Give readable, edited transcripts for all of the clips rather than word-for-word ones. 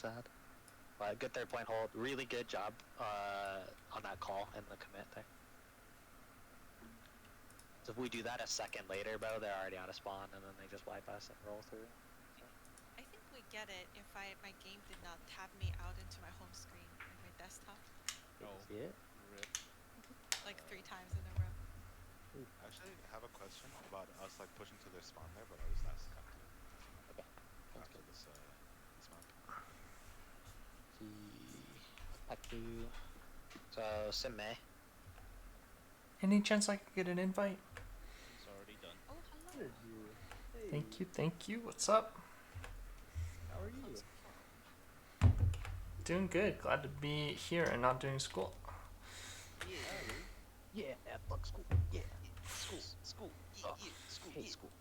sad. But good 3rd point hold. Really good job on that call and the commit there. So if we do that a second later, bro, they're already out of spawn, and then they just wipe us and roll through. I think we get it if my game did not tab me out into my home screen, like my desktop. Oh, See it? rip. Like 3 times in a row. Actually, I have a question about us like pushing to their spawn there, but I'll just ask after. Okay. After this map. So Sim May. Any chance I could get an invite? It's already done. Oh, hello. Hey, Thank you, thank you. What's up? how are you? Doing good. Glad to be here and not doing school. Yeah, fuck school. Yeah, school. Yeah, School. Hate school.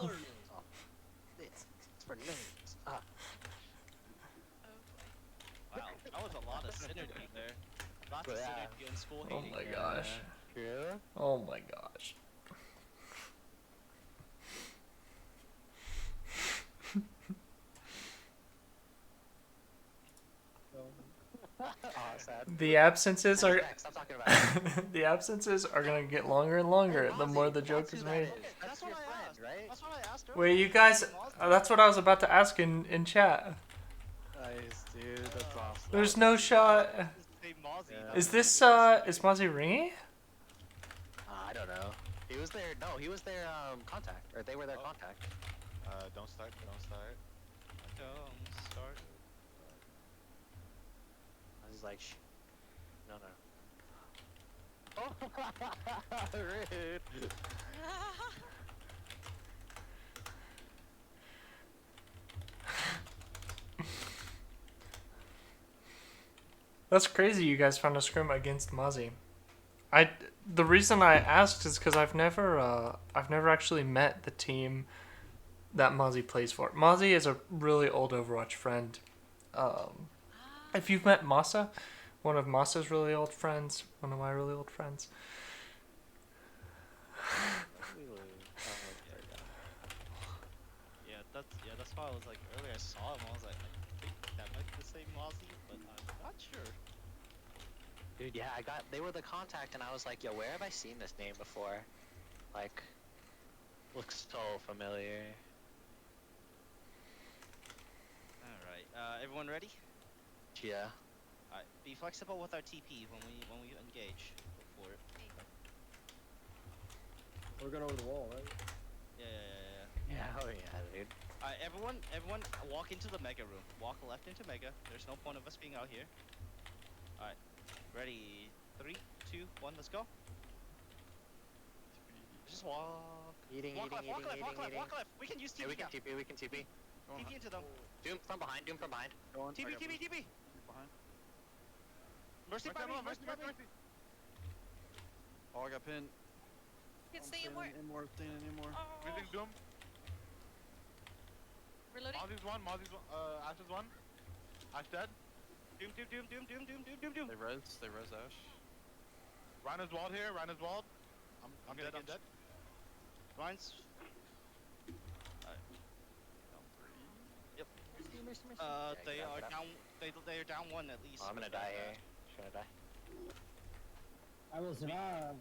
Learning. It's for nerds. Oh boy. wow, that was a lot of synergy there. Lots of Yeah. synergy in school Oh hating. my gosh. True. Oh my gosh. Sad. The absences are Stop talking about it. the absences are gonna get longer and longer the more the joke is made. That's what I asked, right? That's what I asked earlier. Wait, you guys, that's what I was about to ask in chat. Nice, dude. That's awesome. There's no shot. Say Mozzie, Yeah. Is this is Mozzie ringy? I don't know. He was their contact, or they were their contact. Don't start. Don't start. Don't start. I was like, shh. No. Oh, rude. That's crazy. You guys found a scrim against Mozzie. The reason I asked is because I've never actually met the team that Mozzie plays for. Mozzie is a really old Overwatch friend. If you've met Masa, one of Masa's really old friends, one of my really old friends. That's why I was like earlier. I saw him. I was like, I think that might be the same Mozzie, but I'm not sure. Dude, yeah, they were the contact, and I was like, yo, where have I seen this name before? Like, looks so familiar. All right, everyone ready? Yeah. All right, be flexible with our TP when we engage. Go for it. We're going over the wall, right? Yeah. Yeah, oh yeah, dude. All right, everyone, walk into the mega room. Walk left into mega. There's no point of us being out here. All right, ready? 3, 2, 1, let's go. Just walk. Walk left. We can use TP. Yeah, we can now. TP, we can TP. TP into them. Doom from behind. TP. Mercy by me. Oh, I got pinned. Can't stay in more. In more. Oh. Breathing Doom. Reloading. Mozzie's one. Ash is one. Ash dead. Doom. They res Ash. Rhino's walled here. I'm dead. Ryan's. Yep. They are down. They are down 1 at least. Oh, I'm gonna die here. Should I die? I will survive.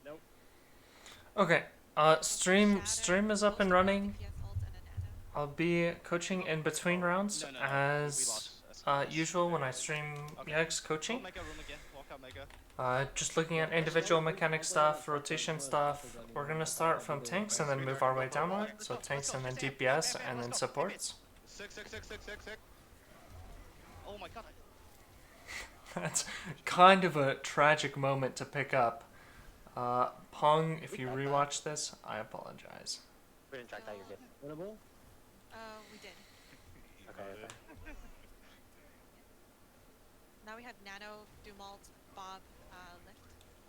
Nope. Okay. Stream is up and running. DPS ult and a nano. I'll be coaching in between rounds No. as usual when I stream Yikes coaching. Go mega room again. Walk out mega. Just looking at individual mechanic stuff, rotation stuff. We're gonna start from tanks and then move our way downward. So tanks and then DPS and then supports. Sick. Oh my god. That's kind of a tragic moment to pick up. Pong, if you rewatch this, I apologize. We didn't track that, you're good. Winnable? We did. Okay. Now we have Nano, Dumalt, Bob, Lift.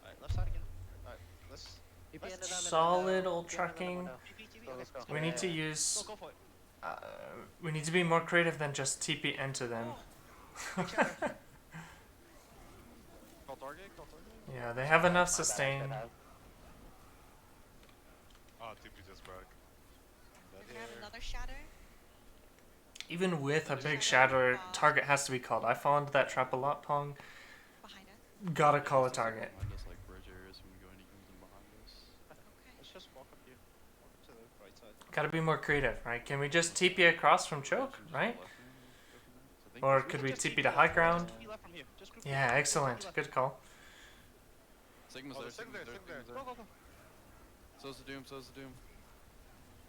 Alright, left side again. Alright, let's. TP into them, Solid old tracking. Let's go. We need to use. Go for it. We need to be more creative than just TP into them. Call target. Yeah, they have enough sustain. Oh, TP just broke. We're gonna have another shatter. Even with a big Shatter, shatter, target has to be called. I fall into that trap a lot, Pong. Behind us. Gotta Yeah, call a it's also target. behind us, like bridge areas when we go in, he comes in behind us. Okay. Let's just walk up here. Walk up to the right side. Gotta be more creative, right? Can we just TP across from choke, Just go right? left lane and go from there. 'Cause I think Or he's could gonna we just TP TP to high left. ground? Just TP left from here. Just group Yeah, TP excellent. left. Good call. Sigma's Oh, there, the Sigma's there, Sigma's Sigma's there. there. Go, go, go. So's the Doom, so's the Doom.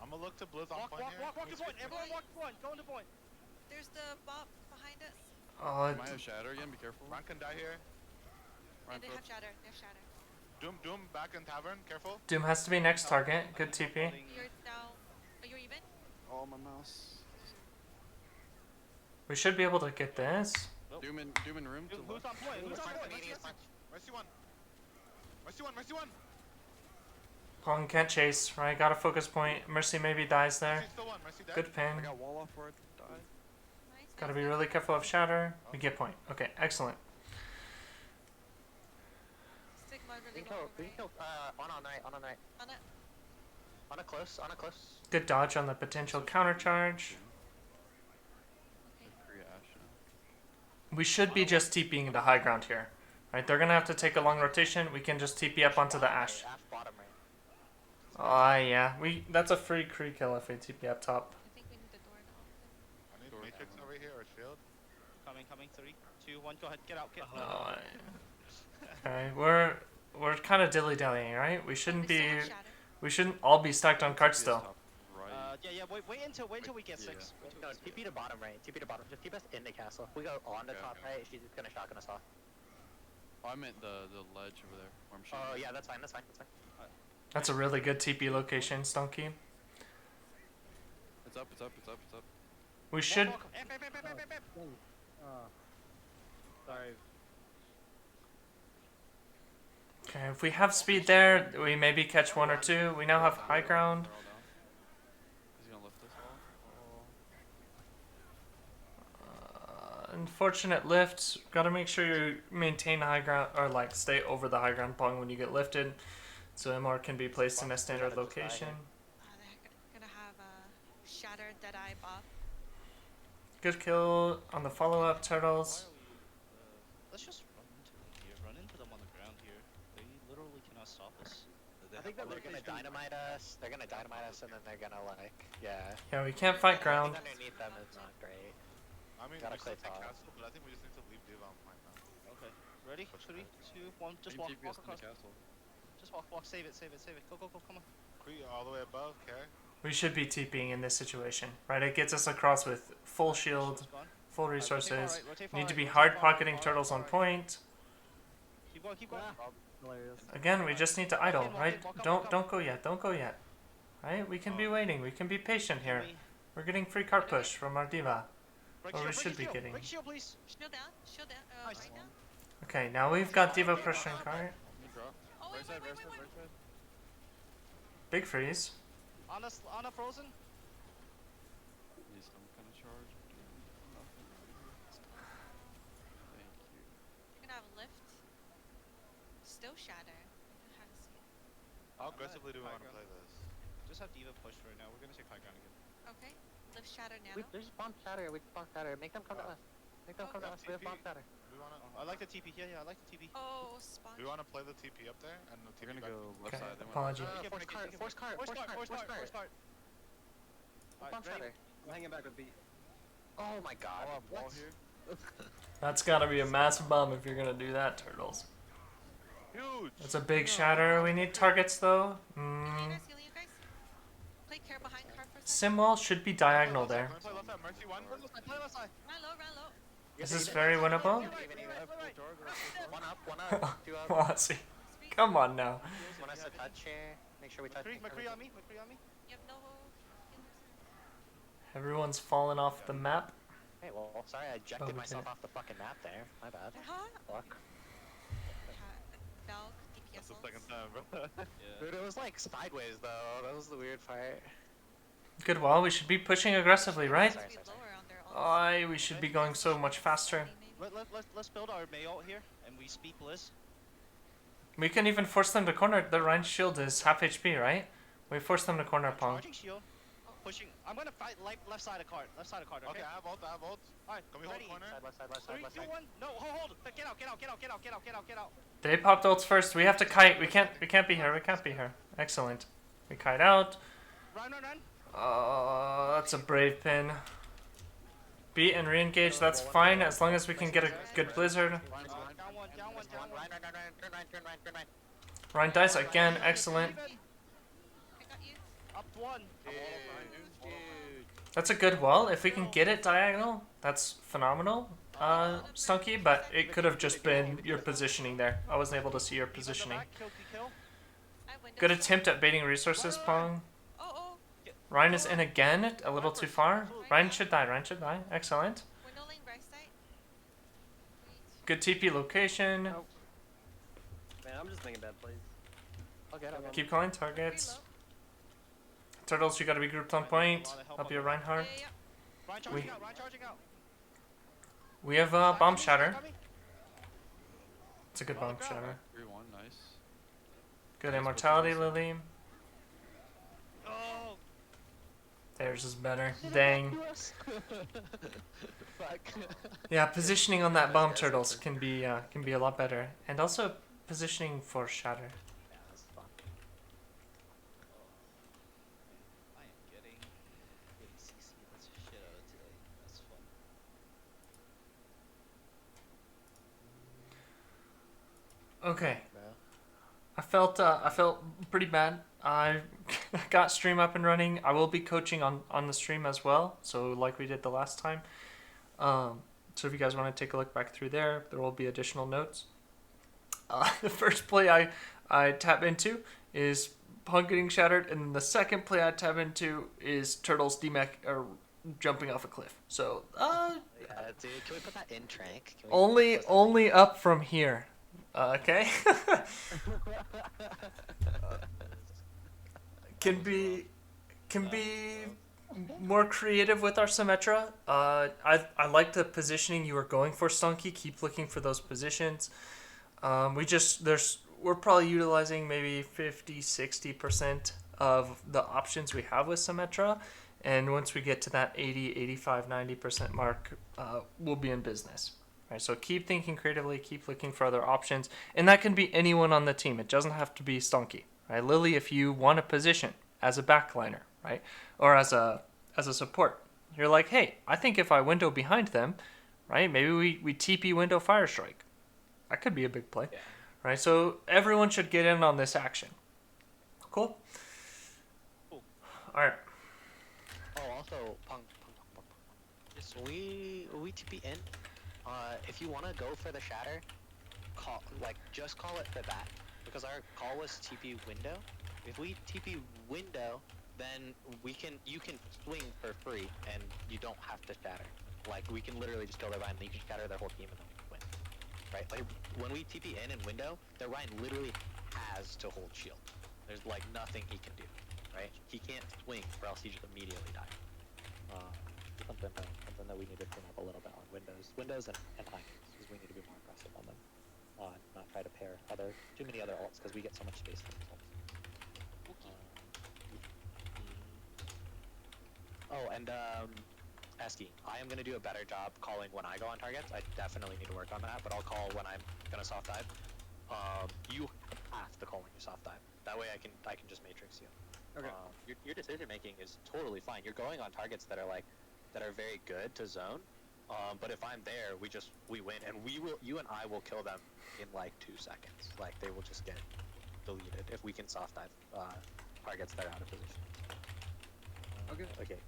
I'm gonna look to Blizz on Walk, point walk, here. walk, walk Can to we point. speed Everyone walk to point. Go into point. There's the Bob behind us. Oh, He might have shatter again, be careful. Ryan can die here. Ryan, And they put have shatter. They have shatter. Doom back in tavern. Careful. Doom has to be next target. Good TP. You're now. Are you even? oh my mouse. We should be able to get this. Doom in room to the Who's left. on point? Who's on Mercy, point? Mercy, Mercy one. Mercy one. Mercy one. Pong can't chase, right? Got a focus point. Mercy maybe dies there. Mercy still one. Mercy dead. Good pin. I got wall off where I died. Nice. Gotta nice, be nice. really careful of shatter. We get point. Okay, excellent. Sigma We really can kill, low, we can right? kill, on right, on right. On it. On a close. Good dodge on the potential counter charge. Okay. Free Ash now. We should be just TPing into high ground here. Right? They're gonna have to take a long rotation. We can just TP up onto the Ash. Ash bottom right. Oh yeah, that's a free Kree kill if we TP up top. I think we need the door now. I need Door Matrix down. over here or shield. Coming. 3, 2, 1. Go ahead. Get out. Get Oh, okay, we're kind of dilly dallying, right? We shouldn't They be. still have shatter. We shouldn't all be stacked on cards TP is still. top right. Yeah. Wait until we get Yeah. 6. Wait till No, we get TP to bottom right. TP to bottom. Just keep us in the castle. If we go on the Okay, top okay. right, she's just gonna shotgun us off. Oh, I meant the ledge over there where I'm shooting. Oh yeah, that's fine. That's a really good TP location, Stonky. It's up. We should. Walk. Ep. Sorry. Okay, if we have speed there, we maybe catch one or two. We now have high ground. They're all down. He's gonna lift us all. Unfortunate lift. Gotta make sure you maintain high ground or like stay over the high ground pong when you get lifted, so MR can be placed in a standard location. They're gonna have a shatter Deadeye buff. Good kill on the follow up turtles. Let's just run into them here. Run into them on the ground here. They literally cannot stop us. I think that they're gonna dynamite us. They're gonna dynamite us, and then they're gonna like, yeah. Yeah, we can't fight ground. Everything underneath them is not great. I mean, Gotta we still play take top. castle, but I think we just need to leave Diva on point now. Okay. Ready? 3, 2, 1. Just Team walk. TP Walk us in the across. castle. Just walk. Save it. Go. Come on. Kree all the way above, care. We should be TPing in this situation, right? It gets us across with full shield, Shield's gone. full Alright, rotate far resources. right, rotate far Need to right, be rotate hard far right, pocketing far turtles right, on far right. point. Keep going. Hilarious. Again, we just need to idle, walk in, right? walk up, Don't walk up. don't go yet. Right? We can be waiting. We can be patient here. Gimme. We're getting free card push from our diva. Break Or we shield, should be break shield, getting. break shield, please. Shield down. Shield down. Nice. Right now. Okay, now we've got diva pushing card. Let me drop. Oh Right side, right side, wait. right side. Big freeze. On a frozen. Need some kind of charge. Nothing right here. Thank you. You're gonna have a lift. Still shatter. I haven't seen it. How aggressively do we High want to ground. play this? Just have Diva push right now. We're gonna take high ground again. Okay. Lift shatter We nano. just bomb shatter. We bomb shatter. Make them come to us. Make them come to us. We have bomb shatter. Do we want to? I like the TP. Yeah, I like the TP. Oh, spawn. Do we want to play the TP up there and the They're TP gonna back? go left Okay, side. They wanna- apology. Force cart. Force cart. Force cart. Force cart. Alright, Bomb ready? shatter. I'm hanging back with beat. Oh my god. I'll have wall What? here. That's gotta be a massive bomb if you're gonna do that, turtles. Huge. It's a big shatter. We need targets though. Healing you guys. Play care behind card for a second. Simwall should be diagonal there. Play left side. Mercy one. Play left side. Run low. This is very winnable. Even, even. Right. One up. Two up. Wazzy. Speed. Come on now. Want us to touch here? Make sure we touch. McCree on me. You have no healers. Everyone's fallen off the map. Hey, well, sorry I ejected we myself did. off the fucking map there. My bad. Huh? Fuck. Belk, That's DPS. the second time, bro. Yeah. Dude, it was like sideways though. That was the weird part. Good wall. We should be pushing aggressively, right? Sorry. Aye, we should be going so much faster. Let's build our Mayo here, and we speed Blizz. We can even force them to corner. The Rhine shield is half HP, right? We force them to corner Pong. Charging shield. pushing. I'm gonna fight left side of cart. Left side of cart. Okay. Okay, I have ult, I have ult. Alright. Can we hold Ready. corner? Side, left side, left side, 3, left 2, side. 1. No, hold. Get out. Get out. Get out. Get out. Get out. Get out. Get out. They popped ults first. We have to kite. We can't be here. We can't be here. Excellent. We kite out. Run. That's a brave pin. Beat and re-engage, that's fine as long as we can get a good blizzard. Down one. Ryan, turn right. Ryan dice again, excellent. I got you. Up 1. Dude. That's a good wall. If we can get it diagonal, that's phenomenal, Stunky, but it could have just been your positioning there. I wasn't able to see your positioning. Kill. I window Good shot. attempt at baiting resources, Pong. Oh. Ryan is in again, a little too far. Ryan should die, excellent. Window lane right side. Wait. Good TP location. Man, I'm just making bad plays. Okay. Keep calling Pretty targets. low. Turtles, you gotta be grouped on point. Help you, Reinhardt. Yeah. Ryan charging out. We have bomb shatter. It's a good On bomb the ground, shatter. 3-1, nice. Good Nice immortality, position. Lily. Oh. Theirs is better. Dang. Fuck. Yeah, positioning on that bomb turtles can be a lot better, and also positioning for shatter. Yeah, that's fun. I am getting CC. That's shit out of today. That's fun. Okay, Bro. I felt pretty bad. I got stream up and running. I will be coaching on the stream as well, so like we did the last time. So if you guys want to take a look back through there will be additional notes. The first play I tap into is Punk getting shattered, and the second play I tap into is Turtles DMAC jumping off a cliff. So Yeah, dude. Can we put that in Trank? Can we only post that? only up from here. Okay. can be more creative with our Symmetra. I like the positioning you were going for, Stunky. Keep looking for those positions. We're probably utilizing maybe 50-60% of the options we have with Symmetra, and once we get to that 80, 85, 90% mark, we'll be in business. Right, so keep thinking creatively, keep looking for other options, and that can be anyone on the team. It doesn't have to be Stunky, right? Lily, if you want a position as a backliner, right, or as a support, you're like, hey, I think if I window behind them, right, maybe we TP window fire strike. That could be a big play, Yeah. right? So everyone should get in on this action. Cool. Cool. All right. Oh, also, Punk. Just when we TP in, if you want to go for the shatter, just call it for that, because our call was TP window. If we TP window, then you can swing for free, and you don't have to shatter. Like, we can literally just kill their Ryan, and you can shatter their whole team and then win. Right? Like, when we TP in and window, their Ryan literally has to hold shield. There's like nothing he can do. Right? He can't swing, or else he just immediately dies. Something that we need to clean up a little bit on windows and high kicks, because we need to be more aggressive on them. Not try to pair too many other ults, because we get so much space from these ults. Oh, and Esky, I am gonna do a better job calling when I go on targets. I definitely need to work on that, but I'll call when I'm gonna soft dive. You have to call when you soft dive. That way I can just matrix you. Okay. Your decision making is totally fine. You're going on targets that are very good to zone. But if I'm there, we win, and you and I will kill them in like 2 seconds. Like, they will just get deleted if we can soft dive targets that are out of position. Okay. Okay.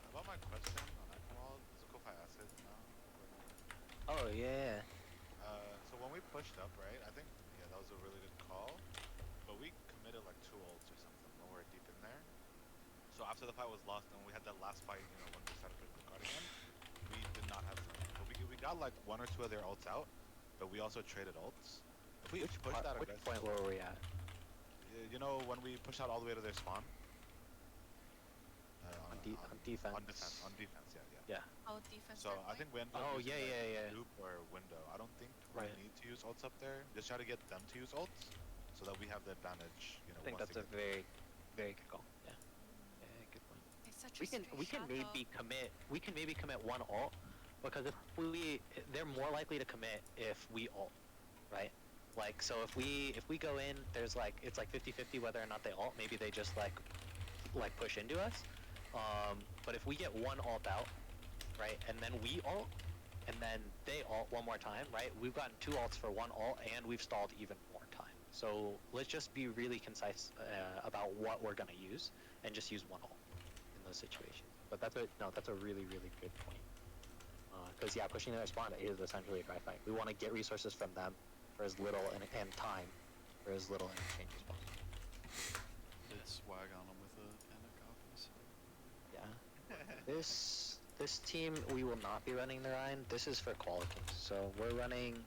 About my question on Emerald, is it cool if I ask it now? Oh yeah. So when we pushed up, right, I think, that was a really good call, but we committed like 2 ults or something when we were deep in there. So after the fight was lost and we had that last fight, when we started putting the card again, we did not have as many. But we got like 1 or 2 of their ults out, but we also traded ults. If we pushed that Which aggressive, point were we at? when we pushed out all the way to their spawn? On defense. On defense, yeah. Yeah. Oh, defense. So third I point? think we ended up Oh, using yeah, like yeah, yeah. loop or window. I don't think Right. we need to use ults up there. Just try to get them to use ults, so that we have the advantage. You know, I think once that's they a get very, very good call. Yeah. Yeah, good point. It's such a We can stray shot though. maybe commit one ult, because if they're more likely to commit if we ult, right? Like, so if we go in, there's like, it's like 50-50 whether or not they ult. Maybe they just like push into us. But if we get one ult out, right, and then we ult, and then they ult one more time, right? We've gotten 2 ults for 1 ult, and we've stalled even more time. So let's just be really concise about what we're gonna use, and just use 1 ult in those situations. But that's a really, really good point. Because yeah, pushing their spawn is essentially a dry fight. We want to get resources from them for as little and time for as little in exchange as possible. Did swag on them with a panic, obviously. Yeah. This team, we will not be running the Rhine. This is for qualities. So we're running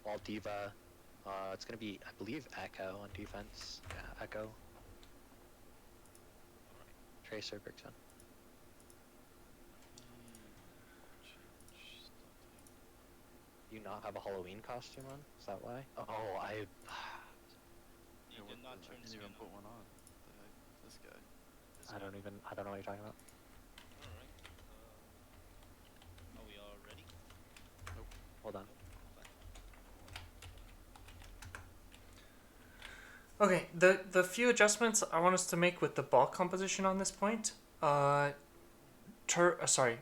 all Diva. It's gonna be, I believe, Echo on defense. Yeah, Echo. Tracer, Brixton. Change stunting. Do you not have a Halloween costume on? Is that why? Oh, I. You Yeah, did not I turn didn't skin even on. put one on. The heck? This guy. I don't know what you're talking about. Alright. Are we all ready? Hold on. Okay, the few adjustments I want us to make with the ball composition on this point. Sorry,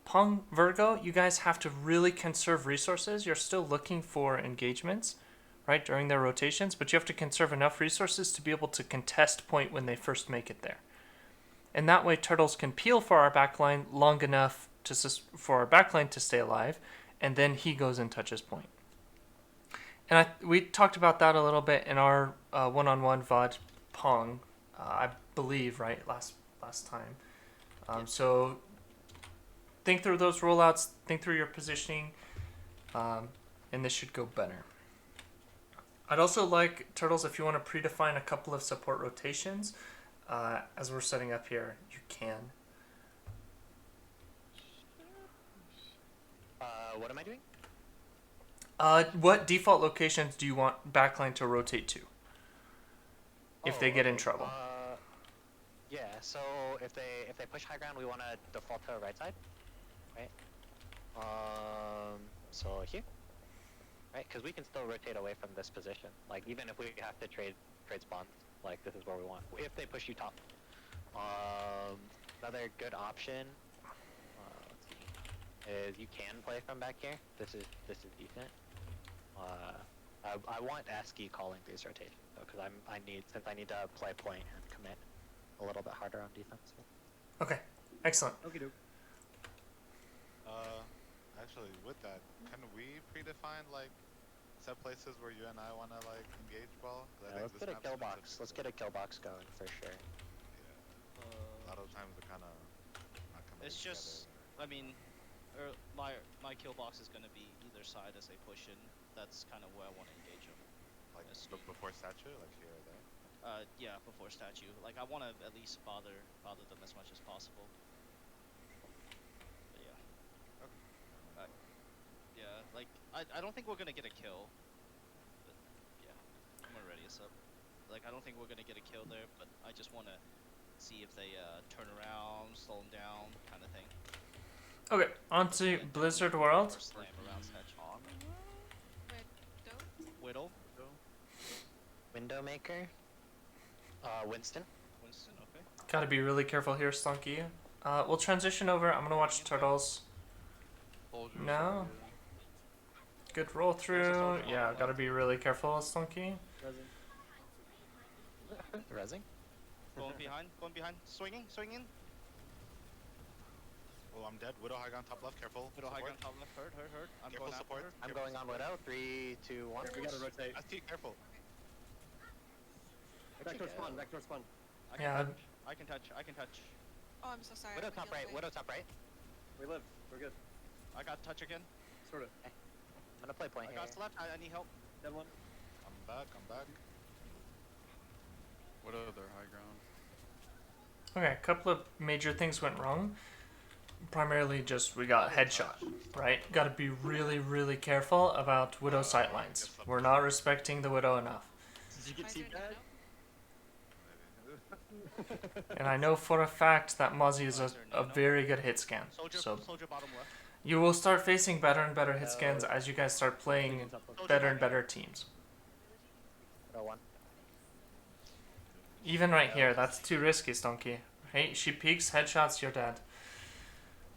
Pong, Virgo, you guys have to really conserve resources. You're still looking for engagements, right, during their rotations, but you have to conserve enough resources to be able to contest point when they first make it there. And that way, Turtles can peel for our backline long enough for our backline to stay alive, and then he goes and touches point. And we talked about that a little bit in our one-on-one VOD Pong, I believe, right, last time. So think through those rollouts, think through your positioning, and this should go better. I'd also like, Turtles, if you want to predefine a couple of support rotations, as we're setting up here, you can. What am I doing? What default locations do you want backline to rotate to? If they get in okay. trouble. Yeah. So if they push high ground, we want to default to right side, right? So here, right? Because we can still rotate away from this position. Like, even if we have to trade spawns, like, this is where we want. If they push you top. Another good option. Let's see. Is you can play from back here. This is decent. I want ASCII calling these rotations though, because I need to play point and commit a little bit harder on defense. Okay, excellent. Okay, doke. Actually, with that, can we predefine like set places where you and I want to like engage ball? 'Cause I think Let's this get a map's kill specific, box. Let's so- get a kill box going for sure. Yeah. A lot of times they're kind of not coming It's together. just, I mean, my kill box is gonna be either side as they push in. That's kind of where I want to engage them. Like Yes. look before statue, like here or there. Yeah, before statue. Like, I want to at least bother them as much as possible. But yeah. Yeah, like, I don't think we're gonna get a kill. But yeah, I'm already us up. Like, I don't think we're gonna get a kill there, but I just want to see if they turn around, slow them down, kind of thing. Okay, on to Yeah, Blizzard or World. slam around statue. Red go. Whittle, Windowmaker. Winston. Winston, okay. Gotta be really careful here, Stunky. We'll transition over. I'm gonna watch Turtles. Soldiers. No. Good roll through. Yeah, gotta be really careful, Stunky. Resin. Rezzing. Going behind, swinging. Oh, I'm dead. Widow high ground top left. Careful. Widow high Support. ground top left, hurt. I'm Careful going after support. her. I'm Careful going on support. Widow. 3, 2, 1. We gotta rotate. ST, careful. Back door spawn. Back door spawn. Yeah. I can touch. Oh, I'm so sorry. Widow I'm top the other right. way. Widow top right. We live. We're good. I got touch again. Sort of. I'm gonna play point I here. got left. I need help. Dead one. I'm back. What other high ground? Okay, a couple of major things went wrong. primarily just we got headshot, right? Got to be really, really careful about Widow sightlines. We're not respecting the Widow enough. Did you get Visor teabagged? Maybe. And I know for a fact that Mozzie is a very good hit scan. Soldier, So soldier bottom left. you will start facing better and better hit scans as you guys start playing better and better teams. Widow 1. Even right here, that's too risky, Stonky. Hey, she peeks, headshots, you're dead.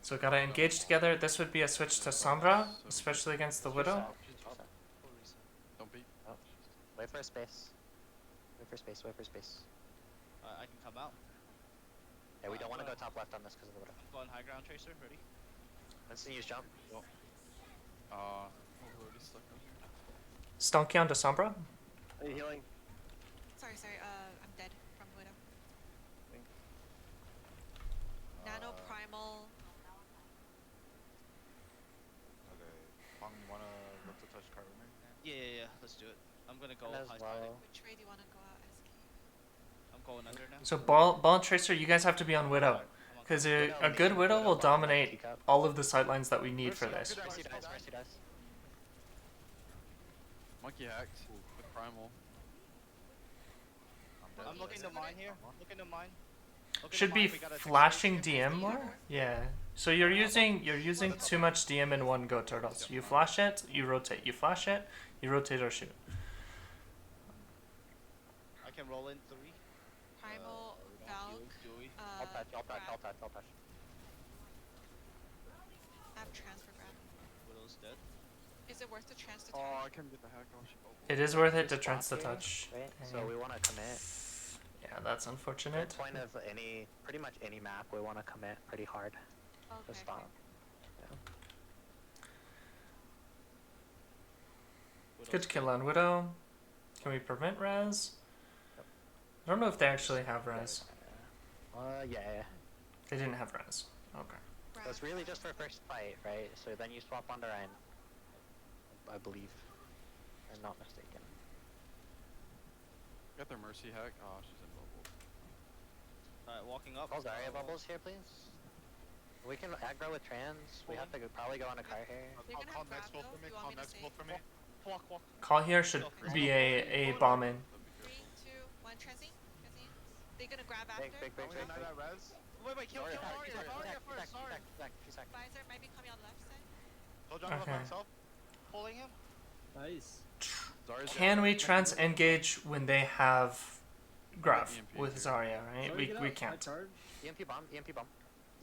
So gotta engage together. This would be a switch to Sombra, especially against the Widow. Don't beat. Oh. Wait for a space. Wait for space, wait for space. I can come out. Yeah, we don't want to go top left on this because of the Widow. I'm going high ground tracer. Ready? Winston, use jump. We're already stuck on here. Stonky onto Sombra. Are you healing? Sorry. I'm dead from Widow. Nano primal. Okay. Pong, you wanna look to touch cart with me? Yeah. Let's do it. I'm gonna go And as high well. spotting. Which way do you want to go out, SK? I'm going under now. So ball and tracer, you guys have to be on Widow, I'm on because Widow a good main, Widow will bottom, dominate teacup. all of the sightlines that we need for Mercy, this. Mercy. Mercy dies. Monkey hacked with primal. dead. I'm looking to mine here. Looking to mine. Looking Should to be mine. We got a flashing texture. DM more. Yeah. So you're using too much DM in one go, Turtles. You flash it, you rotate. You flash it, you rotate or shoot. I can roll in 3. Primal, Valk, Dewey. I'll touch, I'll touch, I'll touch, I'll touch. I have transfer grab. Widow's dead. Is it worth the trans to Oh, turn? I couldn't get the hack off. It is worth it to Spot trans the here, touch. Right? So Dang. we want to commit. Yeah, that's At unfortunate. the point of pretty much any map, we want to commit pretty hard to Okay. stop. Widow's Good kill on Widow. Can we prevent res? I don't know if they actually have res. Yeah. They didn't have res. Okay. Grab. That's really just for first fight, right? So then you swap on the Ryan. I believe. If I'm not mistaken. Got their mercy hack. Oh, she's in bubble. Alright, walking up. Call Zarya bubbles here, please. We can aggro with trans. We have to probably go on a car here. They're gonna Call have next grab pull for though. me. You Call want me to next stay? pull for me. Walk. Call here should be a bomb in. So be 3, careful. 2, 1, transing. They're gonna grab after. Big. Can we deny that res? Wait, kill Zarya, Zarya first. she's back. Visor might be coming on the left side. Told you I'm Okay. by myself. Pulling him. Nice. Zarya's Can down. we trans engage when they have grab EMP with here. Zarya, right? Sorry, We get we out. I can't. charge. EMP bomb.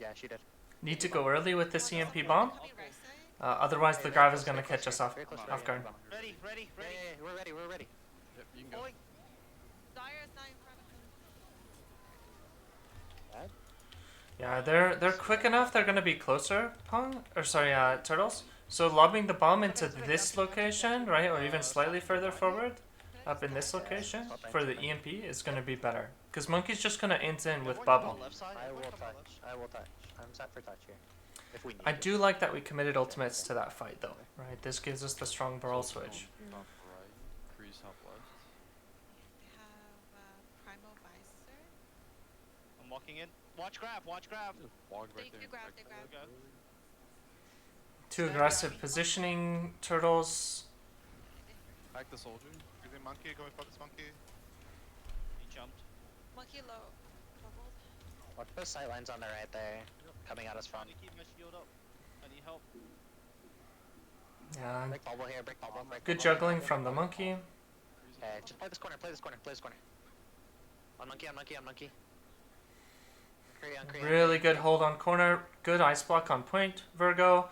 Yeah, she did. Need to go early with this One EMP second, bomb. coming right side. Otherwise the Hey, grav very is close, gonna very catch close us here, off very close I'm here. off guard. Ready. Yeah, we're ready. Yep, you can go. Pulling. Zarya's not in front of him. Yeah, they're quick enough. They're gonna be closer, Pong. Or sorry, Turtles. So lobbing the bomb into this location, right, or even slightly further forward, up in this location for the EMP is gonna be better. Cause Monkey's just gonna int in with bubble. Left side. I will Everyone come on touch. left. I'm set for touch here. If we need I it. do like that we committed ultimates to that fight though, right? This gives us the strong barrel switch. Top right. Crease top left. They have primal visor. I'm walking in. Watch grab. Just walk They right there. grab, and they back grab. there. Too aggressive positioning, Turtles. Hack the soldier. Excuse me, monkey. Can we focus monkey? He jumped. Monkey low. Bubbled. Watch those sight lines on the right there, coming at us from. Trying to keep my shield up. I need help. Yeah. Break bubble here, break bubble. Good juggling from the Monkey. Okay, just play this corner. On monkey. Create. Really good hold on corner. Good ice block on point, Virgo.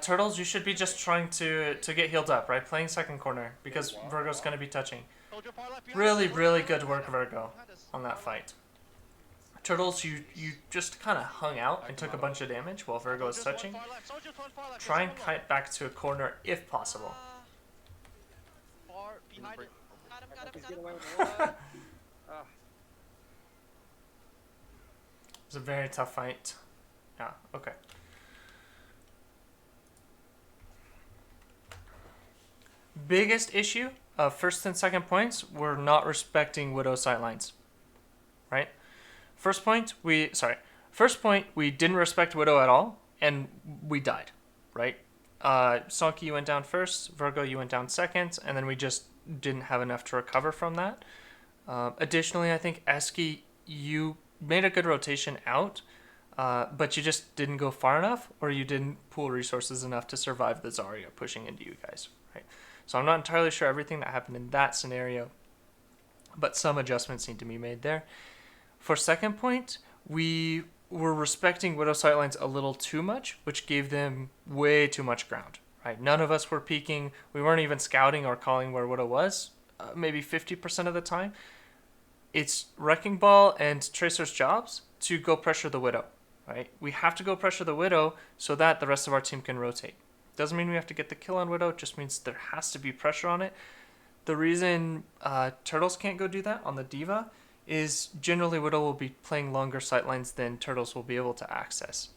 Turtles, you should be just trying to get healed up, right? Playing second corner because Virgo's gonna be touching. Soldier far left. behind Really, us. really good work, Virgo, Behind us. on that fight. Turtles, you just kind of hung out and took a bunch of damage while Virgo was Soldiers touching. one far left. Soldiers one far left. Try and There's kite back to a corner if possible. Far behind Break it. Got He's him. getting away with the wall. Ah, It was a very tough fight. Yeah, okay. Biggest issue of first and second points, we're not respecting Widow sightlines. Right? First point, First point, we didn't respect Widow at all, and we died, right? Sonky, you went down first. Virgo, you went down second, and then we just didn't have enough to recover from that. Additionally, I think Eski, you made a good rotation out, but you just didn't go far enough, or you didn't pool resources enough to survive the Zarya pushing into you guys, right? So I'm not entirely sure everything that happened in that scenario, but some adjustments need to be made there. For second point, we were respecting Widow sightlines a little too much, which gave them way too much ground, right? None of us were peeking. We weren't even scouting or calling where Widow was, maybe 50% of the time. It's Wrecking Ball and Tracer's jobs to go pressure the Widow, right? We have to go pressure the Widow so that the rest of our team can rotate. Doesn't mean we have to get the kill on Widow, just means there has to be pressure on it. The reason Turtles can't go do that on the Diva is generally Widow will be playing longer sightlines than Turtles will be able to access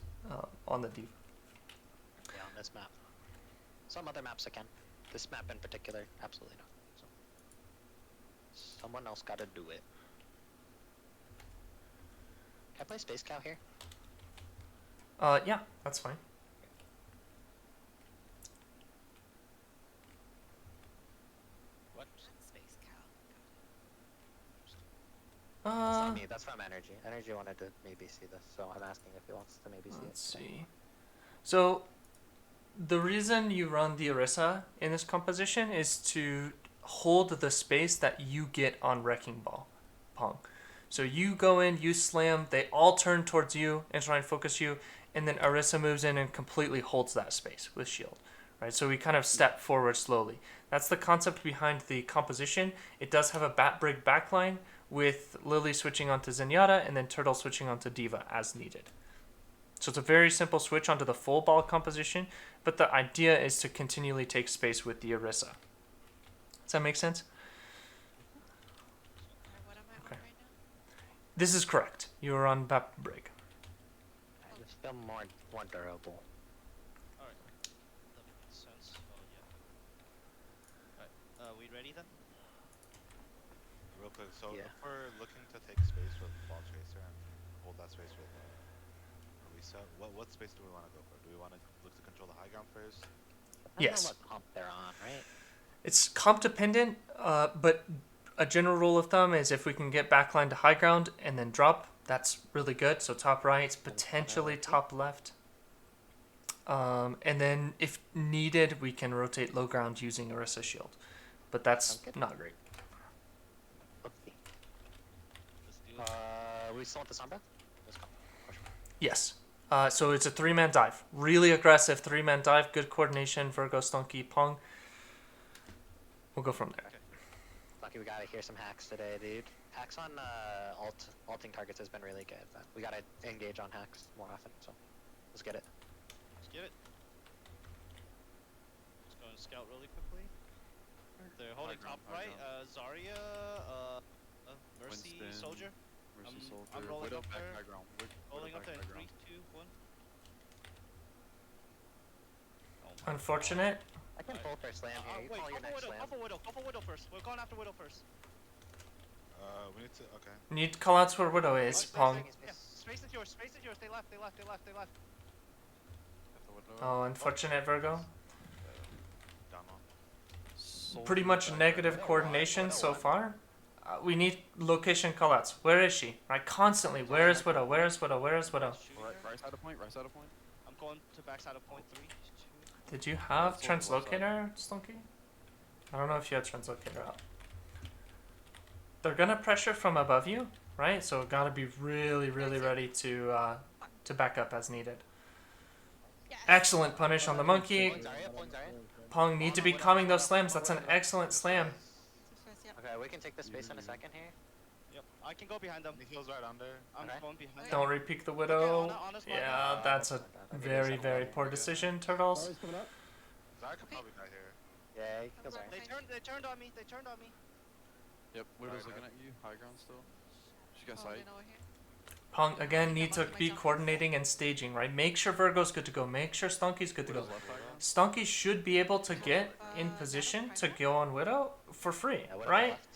on the Diva. Yeah, on this map. Some other maps I can. This map in particular, absolutely not. So, someone else gotta do it. Can I play Space Cow here? Yeah, that's fine. What? Space cow. That's not me, that's from Energy. Energy wanted to maybe see this, so I'm asking if he wants to maybe see Let's it. see. So, the reason you run the Orisa in this composition is to hold the space that you get on Wrecking Ball, Pong. So you go in, you slam, they all turn towards you and try and focus you, and then Orisa moves in and completely holds that space with shield, right? So we kind of step forward slowly. That's the concept behind the composition. It does have a bat break backline with Lily switching onto Zenyatta and then Turtle switching onto Diva as needed. So it's a very simple switch onto the full ball composition, but the idea is to continually take space with the Orisa. Does that make sense? What am I Okay. on right now? This is correct. You are on bat break. I just feel more durable. Alright. That makes sense. Oh, yeah. Alright. We ready then? Real quick, so Yeah. if we're looking to take space with Ball Chaser and hold that space with Orisa, what space do we want to go for? Do we want to look to control the high ground first? Yes. I don't know what comp they're on, right? It's comp dependent, but a general rule of thumb is if we can get backline to high ground and then drop, that's really good. So top right, potentially top left. And then if needed, we can rotate low ground using Orisa shield. But that's Sounds good. not great. Let's see. Let's do it. We still want the Sombra? Let's go. Yes. So it's a 3-man dive. Really aggressive 3-man dive. Good coordination. Virgo, Stunky, Pong. We'll go from there. Lucky we gotta hear some hacks today, dude. Hacks on alting targets has been really good, but we gotta engage on hacks more often, so let's get it. Let's get it. Just going to scout really quickly. They're holding ground, top high right. Zarya, Mercy, Winston, Soldier. Mercy I'm Soldier. rolling Widow up back there. high ground. Rolling Widow up back there in high 3, ground. 2, 1. Oh my Unfortunate. I can pull for slam here. You Wait, call your next slam. Go for Widow first. We're going after Widow first. We need to, okay. Need callouts where Widow is, Space, Pong. Yeah, space is yours. Space is yours. They left. Get the Widow. Oh, unfortunate, Virgo. Down one. Soldier Pretty much back negative right. coordination so far. We need location callouts. Where is she? Right, constantly. Where is Widow? Where is Widow? Where is Widow? Right side of point. Right side of point. I'm going to backside of point 3. 2. Did you have Soldier left side. translocator, Stunky? I don't know if you had translocator up. They're gonna pressure from above you, right? So gotta be really ready to back up as needed. Yes. Excellent punish on the monkey. Point Zarya. Pong need to be calming those slams. That's an excellent slam. Yep. Okay, we can take the space in a second here. Yep. I can go behind them. He heals right under. I'm Okay. going behind them. Don't repeat the Okay, widow. on us, on Yeah, us. that's a very poor decision, Turtles. Sorry's coming up. Zara could probably die here. Yeah, he kills Alright. Zarya. They turned on me. They turned on me. Yep. Widow's Alright, looking at you. High ground still. She got Oh, sight. you know what, here? Pong again need to be coordinating and staging, right? Make sure Virgo's good to go. Make sure Stunky's good to go. Widow's left high ground. Stunky should be able to get in position to go on Widow for free, Yeah, Widow right? left.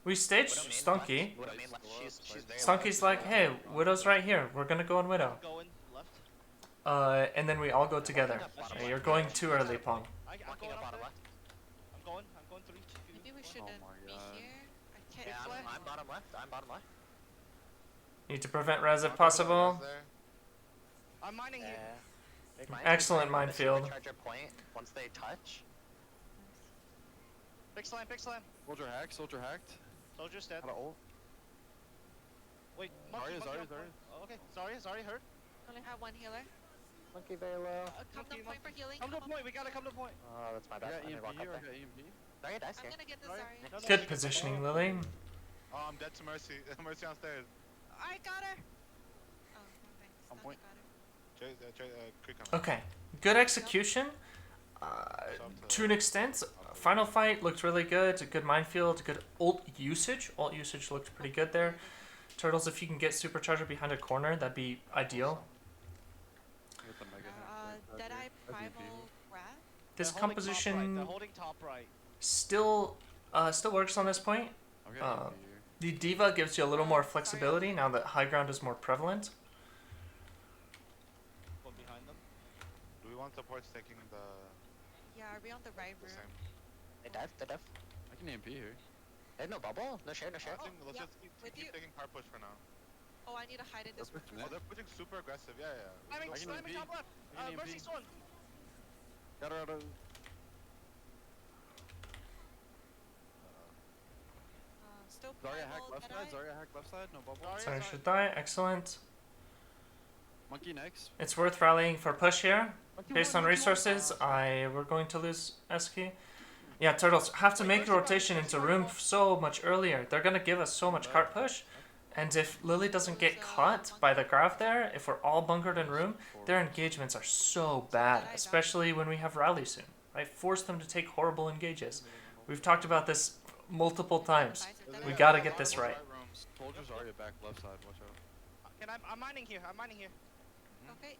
We staged Widow main Stunky. left. Widow main left. She's very low. Stunky's like, hey, Widow's right here. We're gonna go on Widow. I'm going left. And then we all go together. Walking up bottom Hey, you're left. going too early, Pong. I'm Walking going up up bottom there. left. I'm going 3, 2. Maybe we Oh shouldn't my be God. here. I can't. Yeah, flag. I'm bottom left. I'm bottom left. Need to prevent res if Res possible. there. I'm mining here. Big mine, Excellent big mine. Missing minefield. the charger point once they touch. Big slam, big slam. Soldier hacked. Soldier hacked. Soldier's dead. Got an ult. Wait, Zarya, monkey Zarya, on point. Zarya. Oh, okay, Zarya hurt. Only have one healer. Monkey very low. Come to Monkey, point for healing. Come to on. point, we gotta come to point. Oh, that's my I bad. got I didn't walk EMP up here. I there. got EMP. Zarya dies I'm here. gonna get this. Sorry. Sorry. No, no, Good you get the positioning, ball. Lily. Oh, I'm dead to Mercy. Mercy on stairs. I got her. Oh, thanks. On Stunky point. got her. Quick coming. Okay. Good execution. To an extent. Final fight looked really good. A good minefield. Good ult usage. Ult usage looked pretty good there. Turtles, if you can get supercharger behind a corner, that'd be ideal. With the mega hit. Deadeye That's primal EMP. grab. This They're holding top right, composition they're holding top right. still works on this point. I've got EMP here. The Diva gives you a little more Sorry. flexibility now that high ground is more prevalent. One behind them. Do we want supports taking the Yeah, are we on the right room? same? They dive. They dive. I can EMP here. There's no bubble. No share. No share. I think let's yeah, just with you. keep taking car push for now. Oh, I need to hide in this room. pushing Oh, it. they're pushing super aggressive. Yeah, yeah. Slamming, I can slamming EMP. top left. I can Mercy EMP. Swan. Got her out of. Still Zarya hack primal, left Deadeye. side. Zarya hack left side. No bubble. Zarya, Sorry, Zarya. should die. Excellent. Monkey next. It's worth rallying for push here. Monkey Based one, on monkey one. resources, we're going to lose SK. Yeah, Turtles have to make a rotation into room so much earlier. They're gonna give us so much cart push. And if Lily doesn't get caught by the graph there, if we're all bunkered in room, their engagements are so bad, especially when we have rally soon. Right? Force them to take horrible engages. We've talked about this multiple times. Visor, We Deadeye. gotta get this right. Soldiers Zarya back left side. Watch out. I'm mining here. I'm mining here. Okay.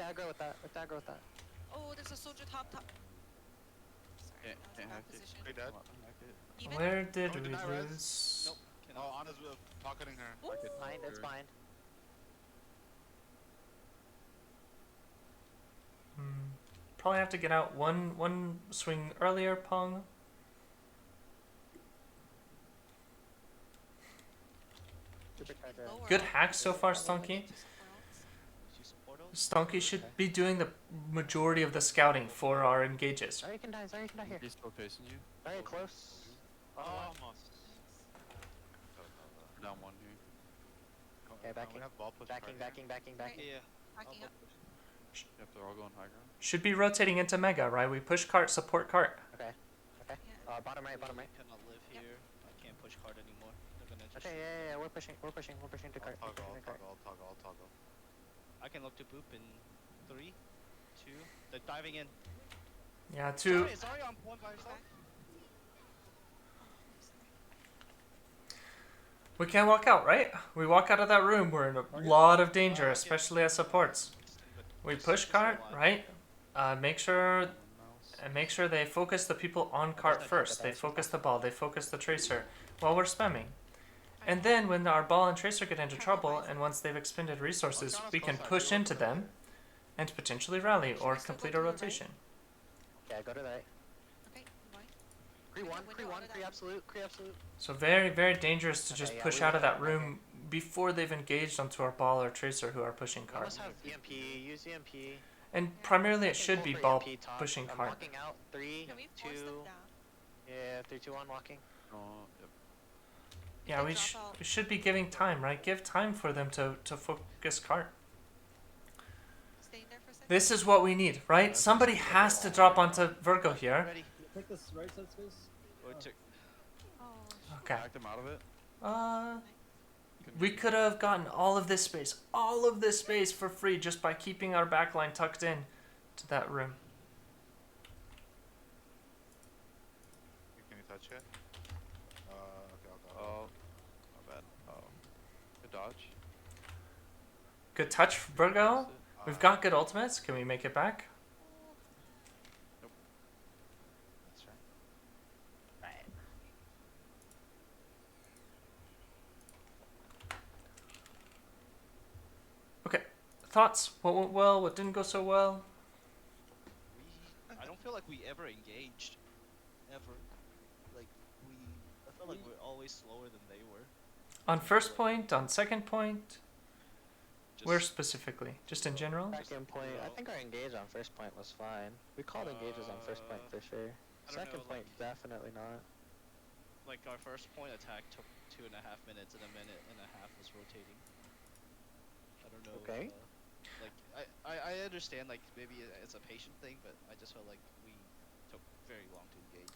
Aggro with that. Let's aggro with that. Oh, there's a soldier top. Sorry, Can't- that was can't a bad hack it. position. They dead. Hack it. Even? Where did Oh, we did I res? lose? Nope. Oh, Anna's pocketing her. Ooh. Fine. It's fine. Probably have to get out one swing earlier, Pong. Supercharger. Lower. Good hack so far, Stunky. You support us? Stunky should be doing the majority of the scouting for our engages. Zarya can die. Zarya can die here. He's still chasing you. Zarya close. Oh, Oh. almost. We're down one here. Okay, backing. We have ball push. Backing. card here. Backing. Yeah. Backing up. Yep, they're all going high ground. Should be rotating into Mega, right? We push cart, support cart. Okay. Okay. Yeah. Bottom right. Bottom right. Cannot live Yep. here. I can't push card anymore. They're gonna just. Okay. Yeah. We're pushing. We're pushing. We're pushing to cart. We're Toggle, pushing to cart. toggle. I can look to boop in 3, 2. They're diving in. Yeah, two. Sorry, on point by yourself. We can't walk out, right? We walk out of that room, we're in a lot of danger, especially as supports. We push cart, right? Make sure they focus the people on cart first. They focus the ball, they focus the tracer while we're spamming. And then when our ball and tracer get into trouble, and once they've expended resources, we can push into them and potentially rally or complete a rotation. Yeah. Go to the right. Okay, going. Pre one. Window, Pre one. window, Pre absolute. Pre absolute. So very, very dangerous to just Okay, yeah, push we out of will that room before they've engaged onto our ball or tracer who are pushing We cart. must have EMP. Use EMP. And primarily it should be Pull for ball EMP top. pushing I'm cart. walking out. 3, Can we force 2. them down? Yeah. 3, 2, 1. Walking. Oh, yep. Yeah, They we, drop out. we should be giving time, right? Give time for them to focus cart. Staying there for a second. This is what we need, right? Somebody has to drop onto Virgo here. Ready. Take this right side space. Or took. Oh, Okay. Backed him out of it. We could have gotten all of this space for free just by keeping our backline tucked in to that room. Can you touch it? Okay, I'll go. Oh, my bad. Good dodge. Good touch, Virgo. Missed it. We've got good ultimates. Can we make it back? That's right. Right. thoughts? What went well? What didn't go so well? I don't feel like we ever engaged, ever. Like I felt like we're always slower than they were. On I feel first like point, on second point, where just specifically? Just in general? Second point, I Well, think our engage on first point was fine. We called engages on first point for sure. I don't Second know, point, definitely not. like our first point attack took 2.5 minutes, and a minute and a half was rotating. I don't know. Okay. Like I understand like maybe it's a patient thing, but I just felt like we took very long to engage.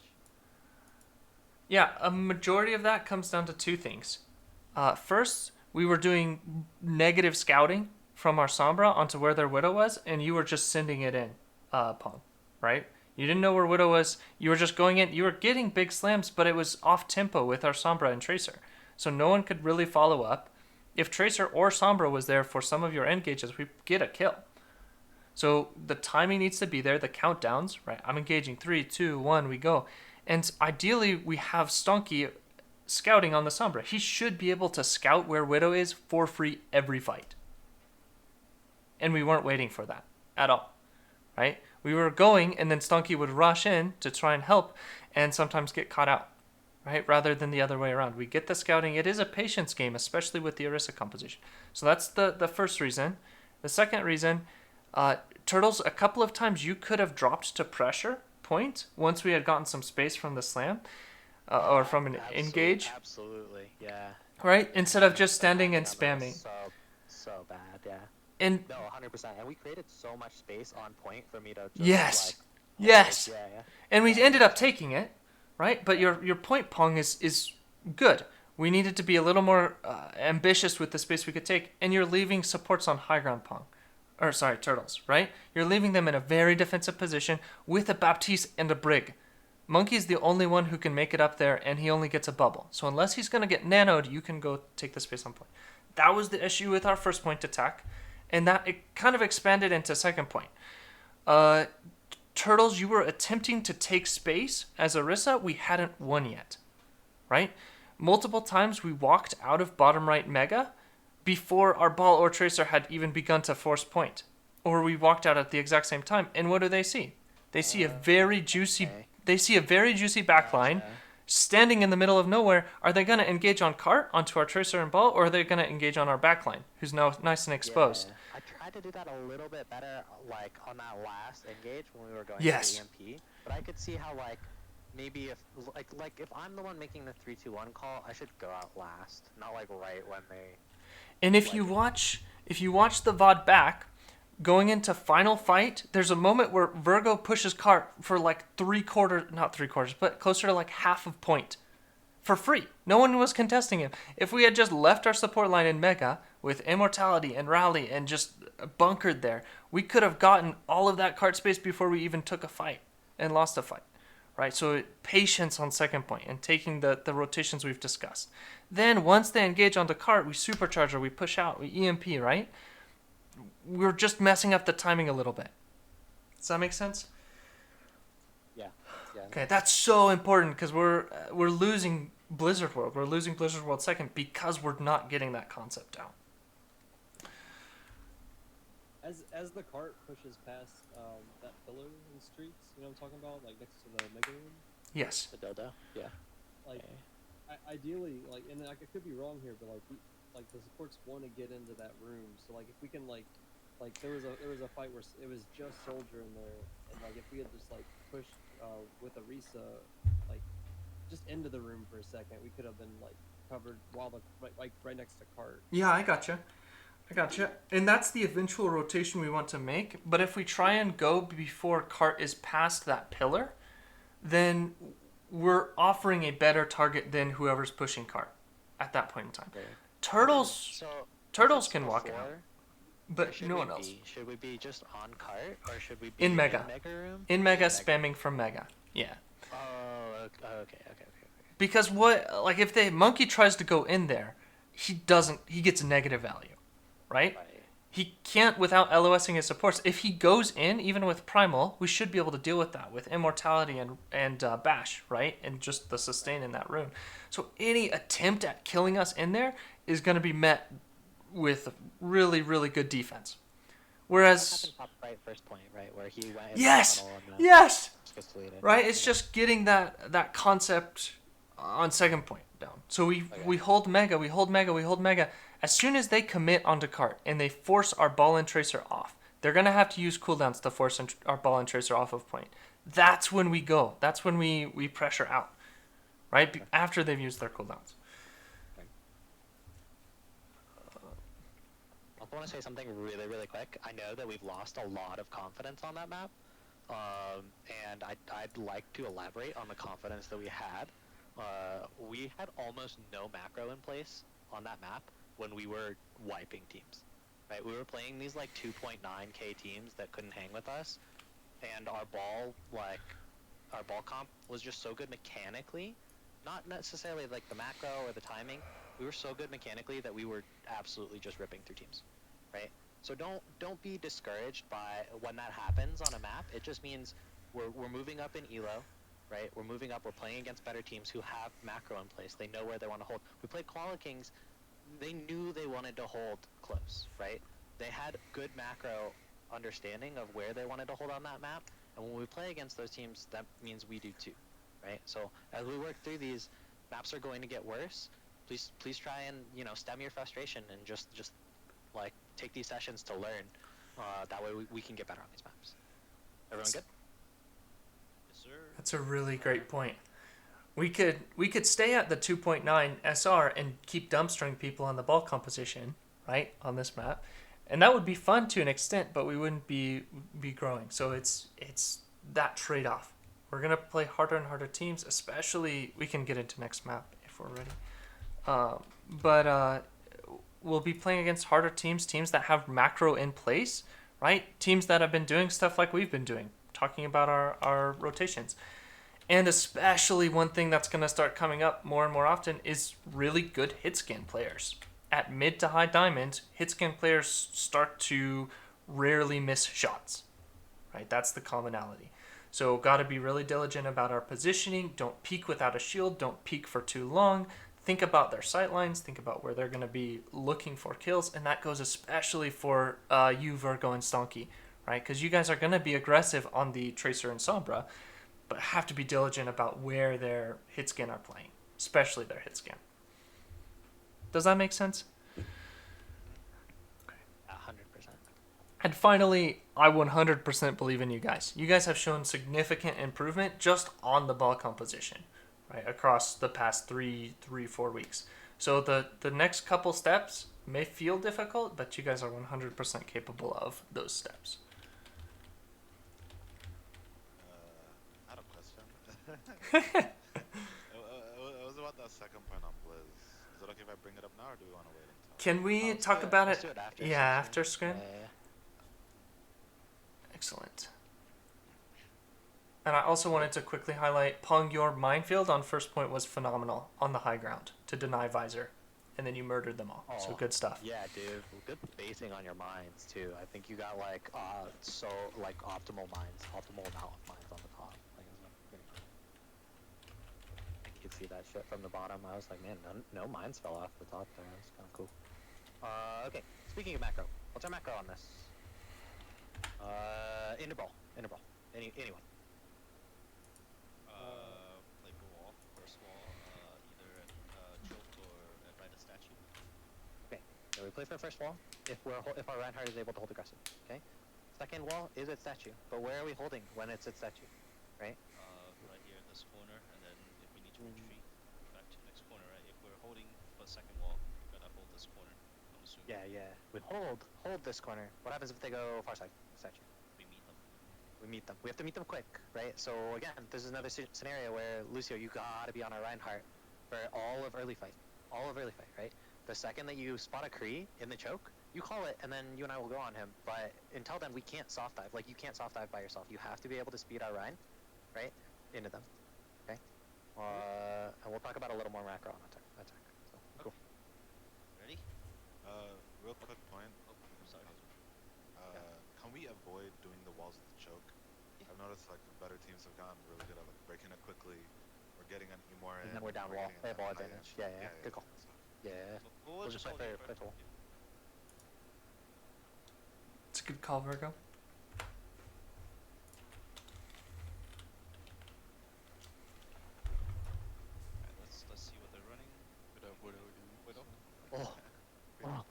Yeah, a majority of that comes down to two things. First, we were doing negative scouting from our Sombra onto where their Widow was, and you were just sending it in, Pong, right? You didn't know where Widow was. You were just going in. You were getting big slams, but it was off tempo with our Sombra and Tracer. So no one could really follow up. If Tracer or Sombra was there for some of your engages, we get a kill. So the timing needs to be there, the countdowns, right? I'm engaging 3, 2, 1, we go. And ideally, we have Stonky scouting on the Sombra. He should be able to scout where Widow is for free every fight. And we weren't waiting for that at all, right? We were going, and then Stonky would rush in to try and help and sometimes get caught out, right? Rather than the other way around. We get the scouting. It is a patience game, especially with the Orisa composition. So that's the first reason. The second reason, Turtles, a couple of times you could have dropped to pressure point once we had gotten some space from the slam or from an engage, Absolutely, yeah. right? Instead of just standing and Yeah, that was spamming. So bad, yeah. And No, 100%. And we created so much space on point for me to just, yes, like, yes. yeah. And we ended up taking it, right? But your point, Pong, is good. We needed to be a little more ambitious with the space we could take, and you're leaving supports on high ground, Pong. Or sorry, Turtles, right? You're leaving them in a very defensive position with a Baptiste and a Brig. Monkey's the only one who can make it up there, and he only gets a bubble. So unless he's going to get nanoed, you can go take the space on point. That was the issue with our first point attack, and that it kind of expanded into second point. Turtles, you were attempting to take space as Orisa. We hadn't won yet, right? Multiple times we walked out of bottom right Mega before our ball or Tracer had even begun to force point. Or we walked out at the exact same time. And what do they see? They see a very juicy okay. they see a very juicy backline Gotcha. standing in the middle of nowhere. Are they going to engage on cart onto our Tracer and ball, or are they going to engage on our backline, who's now nice and exposed? Yeah. I tried to do that a little bit better, like, on that last engage when we were going Yes. to the EMP. But I could see how, like, maybe if, like if I'm the one making the 3-2-1 call, I should go out last, not, like, right when they... And if you watch the VOD back, going into final fight, there's a moment where Virgo pushes cart for like not three quarters, but closer to like half of point for free. No one was contesting him. If we had just left our support line in Mega with Immortality and Rally and just bunkered there, we could have gotten all of that cart space before we even took a fight and lost a fight. Right, so patience on second point and taking the rotations we've discussed. Then once they engage on the cart, we supercharge her, we push out, we EMP, right? We're just messing up the timing a little bit. Does that make sense? Yeah. Okay, that's so important because we're losing Blizzard World. We're losing Blizzard World second because we're not getting that concept down. As the cart pushes past that pillar in streets, you know what I'm talking about, like next to the mega room. Yes. The dodo? Yeah. Like, Okay. ideally, like, and I could be wrong here, but like the supports want to get into that room. So like, if we can like there was a fight where it was just Soldier in there, and like if we had just like pushed with Orisa like just into the room for a second, we could have been like covered while right next to cart. Yeah, I gotcha. And that's the eventual rotation we want to make. But if we try and go before cart is past that pillar, then we're offering a better target than whoever's pushing cart at that point in time. Okay. Turtles So Turtles if it's can walk before, out, where but should no we one else. be? Should we be just on cart, or should we be In Mega. room? In Mega, spamming from Mega. Yeah. Oh, okay. Because if the monkey tries to go in there, he gets a negative value, right? Right. He can't without LOSing his supports. If he goes in, even with Primal, we should be able to deal with that with Immortality and Bash, right? And just the sustain in that room. So any attempt at killing us in there is going to be met with really, really good defense. Whereas, happened top right first point, right, where he went in yes, the tunnel and then yes, just gets deleted. right. It's Okay. just getting that concept on second point down. So we Okay. hold mega, we hold mega, we hold mega. As soon as they commit onto cart and they force our ball and tracer off, they're gonna have to use cooldowns to force our ball and tracer off of point. That's when we go. That's when we pressure out, right? Okay. After they've used their cooldowns. I also want to say something really, really quick. I know that we've lost a lot of confidence on that map, and I'd like to elaborate on the confidence that we had. We had almost no macro in place on that map when we were wiping teams, right? We were playing these like 2.9k teams that couldn't hang with us, and our ball comp was just so good mechanically, not necessarily like the macro or the timing. We were so good mechanically that we were absolutely just ripping through teams, right? So don't be discouraged by when that happens on a map. It just means we're moving up in elo, right? We're moving up. We're playing against better teams who have macro in place. They know where they want to hold. We played Koala Kings. They knew they wanted to hold close, right? They had good macro understanding of where they wanted to hold on that map. And when we play against those teams, that means we do too, right? So as we work through these, maps are going to get worse. Please try and stem your frustration and just like take these sessions to learn. That way we can get better on these maps. Everyone good? Yes, sir. That's a really great point. We could stay at the 2.9 SR and keep dumpstering people on the ball composition, right, on this map, and that would be fun to an extent, but we wouldn't be growing. So it's that trade off. We're gonna play harder and harder teams, especially we can get into next map if we're ready. But we'll be playing against harder teams that have macro in place, right? Teams that have been doing stuff like we've been doing, talking about our rotations. And especially one thing that's going to start coming up more and more often is really good hit scan players. At mid to high diamond, hit scan players start to rarely miss shots, right? That's the commonality. So got to be really diligent about our positioning. Don't peek without a shield. Don't peek for too long. Think about their sight lines. Think about where they're going to be looking for kills. And that goes especially for you, Virgo, and Stonky, right? Because you guys are going to be aggressive on the Tracer and Sombra, but have to be diligent about where their hit scan are playing, especially their hit scan. Does that make sense? 100%. And finally, I 100% believe in you guys. You guys have shown significant improvement just on the ball composition, right, across the past 4 weeks. So the next couple steps may feel difficult, but you guys are 100% capable of those steps. I had a question. It was about that second point on Blizz. Is it okay if I bring it up now, or do we want to wait until? Can we Let's talk do about let's it? do it after. Yeah, after scrim. Yeah. Excellent. And I also wanted to quickly highlight Pong, your minefield on first point was phenomenal on the high ground to deny visor. And then you murdered them all. So good stuff. Yeah, dude. Good spacing on your mines too. I think you got like so like optimal amount of mines on the top. Like, it was pretty cool. You could see that shit from the bottom. I was like, man, no mines fell off the top there. That's kind of cool. Okay. Speaking of macro, what's our macro on this? Interval. Anyone. Play for wall, first wall, either at choke or at right a statue. Okay. So we play for the first wall. If our Reinhardt is able to hold aggressive. Okay. Second wall is at statue, but where are we holding when it's at statue? Right. Right here in this corner, and then if we need to retreat back to the next corner, right? If we're holding for second wall, we gotta hold this corner. I'm assuming. Yeah. We hold this corner. What happens if they go far side statue? We meet them. We have to meet them quick, right? So again, this is another scenario where Lucio, you gotta be on our Reinhardt for all of early fight, right? The second that you spot a Kree in the choke, you call it, and then you and I will go on him. But until then, we can't soft dive. Like, you can't soft dive by yourself. You have to be able to speed our Rein, right, into them. Okay. And we'll talk about a little more macro on attack. So cool. Ready? Real quick point. Oh, I'm sorry. Can we avoid doing the walls with the choke? I've noticed like better teams have gotten really good at like breaking it quickly or getting an Emor in. And then we're down wall. They have ball advantage. Yeah. Good call. So, Yeah. We'll We'll just hold play it for for- wall. It's a a good call, Virgo. Alright, let's see what they're running. Could have Widow again. Widow? so- Oh, 50%.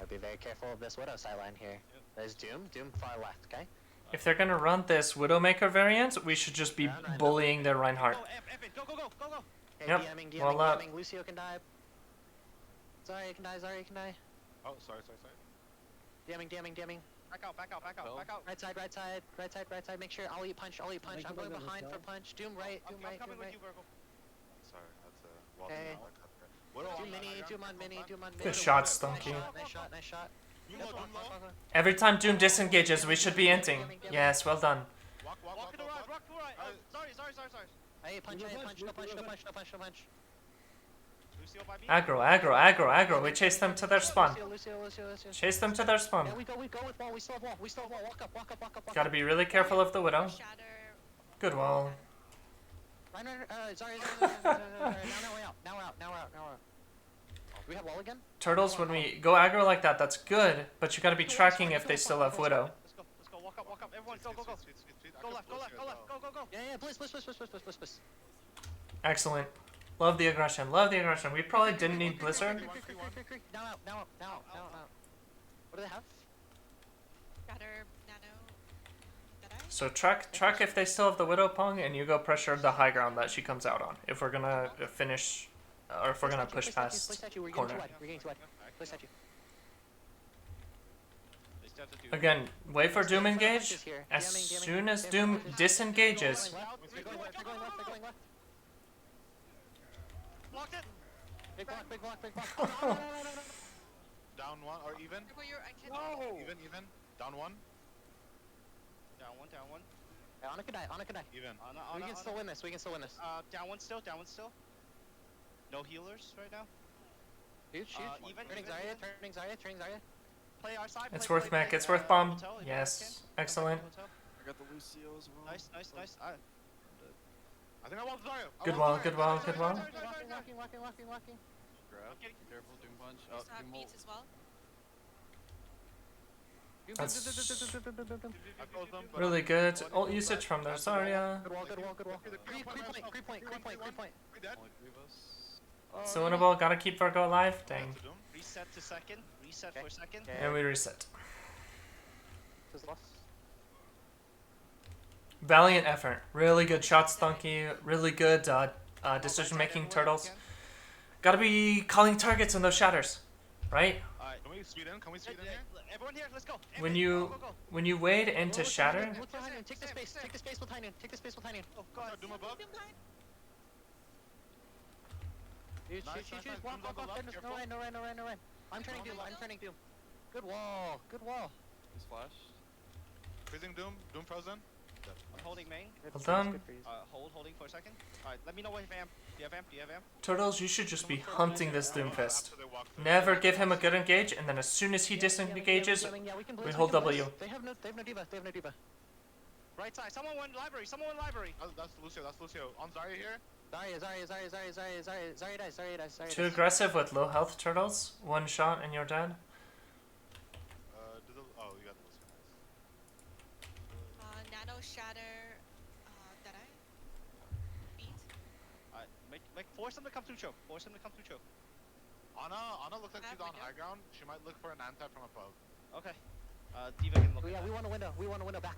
I'd be very careful of this Widow sideline here. Yep. There's Doom. Doom far left, okay? If they're gonna run this Widowmaker variant, we should just be Yeah, I know. bullying their Go, Reinhardt. F it, go, go, go, go, go! Okay, Yep, DMing, DMing, well, DMing. Lucio can die. Zarya can die, Zarya can die. Oh, sorry. DMing, DMing, DMing. Back out, back out, back out, Go. back out. Right side, right side, right side, right side. Make sure I'll eat punch, I'll eat punch. Make I'm it going like a behind for hotel. punch. Doom right, Doom I'm right, coming Doom with right. you, Virgo. Sorry, that's a well Okay. done. Cut there. Widow Doom on mini, high ground, Doom on careful, mini, man. Doom on mini. Good shot, Nice Stunky. shot, nice shot, nice shot. You Yes, low, walk, Doom walk, low. walk, walk. Every time Doom disengages, we should be inting. Yes, well done. Walk, Walk to the right, walk to the right. Oh, Alright. sorry. I ate punch, I ate punch, no punch, no punch, no punch, no punch. Lucio by me. Aggro. We chase them to their spawn. Lucio. Chase them to their spawn. Yeah, we go with wall, we still have wall, walk up. Gotta be really careful of the Widow. Shatter. Good wall. Right, sorry. Now we're out. We have wall again? Turtles, when we go aggro like that, that's good, but you gotta be tracking if they still have Widow. Let's go, walk up. Everyone, go. Speed. Go left, go, go. Yeah, Bliss. Excellent. Love the aggression. We probably didn't need Blizzard. Now out. What do they have? Shatter. Nano. Deadeye. So track if they still have the Widow Pong, and you go pressure the high ground that she comes out on. If we're gonna finish, or if we're gonna push past corner. We're getting too wide. Place statue. They start to do. Again, wait for Doom engage. As soon as Doom disengages, They're going left. Blocked it. Big block. Down one or even? Virgo, I can't. Even. Down one. Down one. Yeah, Ana can die. Even. We can still win this. Down one still. No healers right now. Shoot. Even. Turning Zarya. Play our side. it's play, worth play, mech. play, It's worth bomb. hotel, if you Yes, can. excellent. Hotel. I got the Lucio as well. Nice. I think I want Zarya. Good wall. Walking. Grab. Okay. Be careful, Doom punch. There's Doom ult. beats as well. That's I froze them, but really good. Ult usage from their Zarya. Good wall. Creep point. we dead. Only 3 of us. It's winnable. Gotta keep Virgo alive. Dang. To Doom. Reset to second. Reset for second. Okay. And we reset. Just lost. Valiant effort. Really good shots, Stunky. Really good decision making, Turtles. Gotta be calling targets in those shatters, right? Alright. Can we speed in? Here? Everyone here, let's go. When Everyone, you go. when you wade into shatter, Look behind him. Take the space behind him. Oh, go ahead. Doom above. Shoot. Nice. Walk. Careful. No right. I'm turning Doom. Good wall. He's flashed. Freezing Doom. Doom frozen. I'm holding main. Well done. Holding for a second. Alright, let me know what amp. Do you have amp? Turtles, you should just be hunting this Doomfist. After they walk through. Never give him a good engage, and then as soon as he disengages, we hold W. They have no diva. Right side. Someone went library. That's Lucio. On Zarya here. Zarya dies. Too aggressive with low health, Turtles. One shot and you're dead. Oh, you got the Lucio. Nice. Nano. Shatter. Deadeye. Beat. Alright, force them to come through choke. Ana looks like she's on Window. high ground. She might look for an anti from above. Okay. Diva can look. Yeah, we want a window. Back.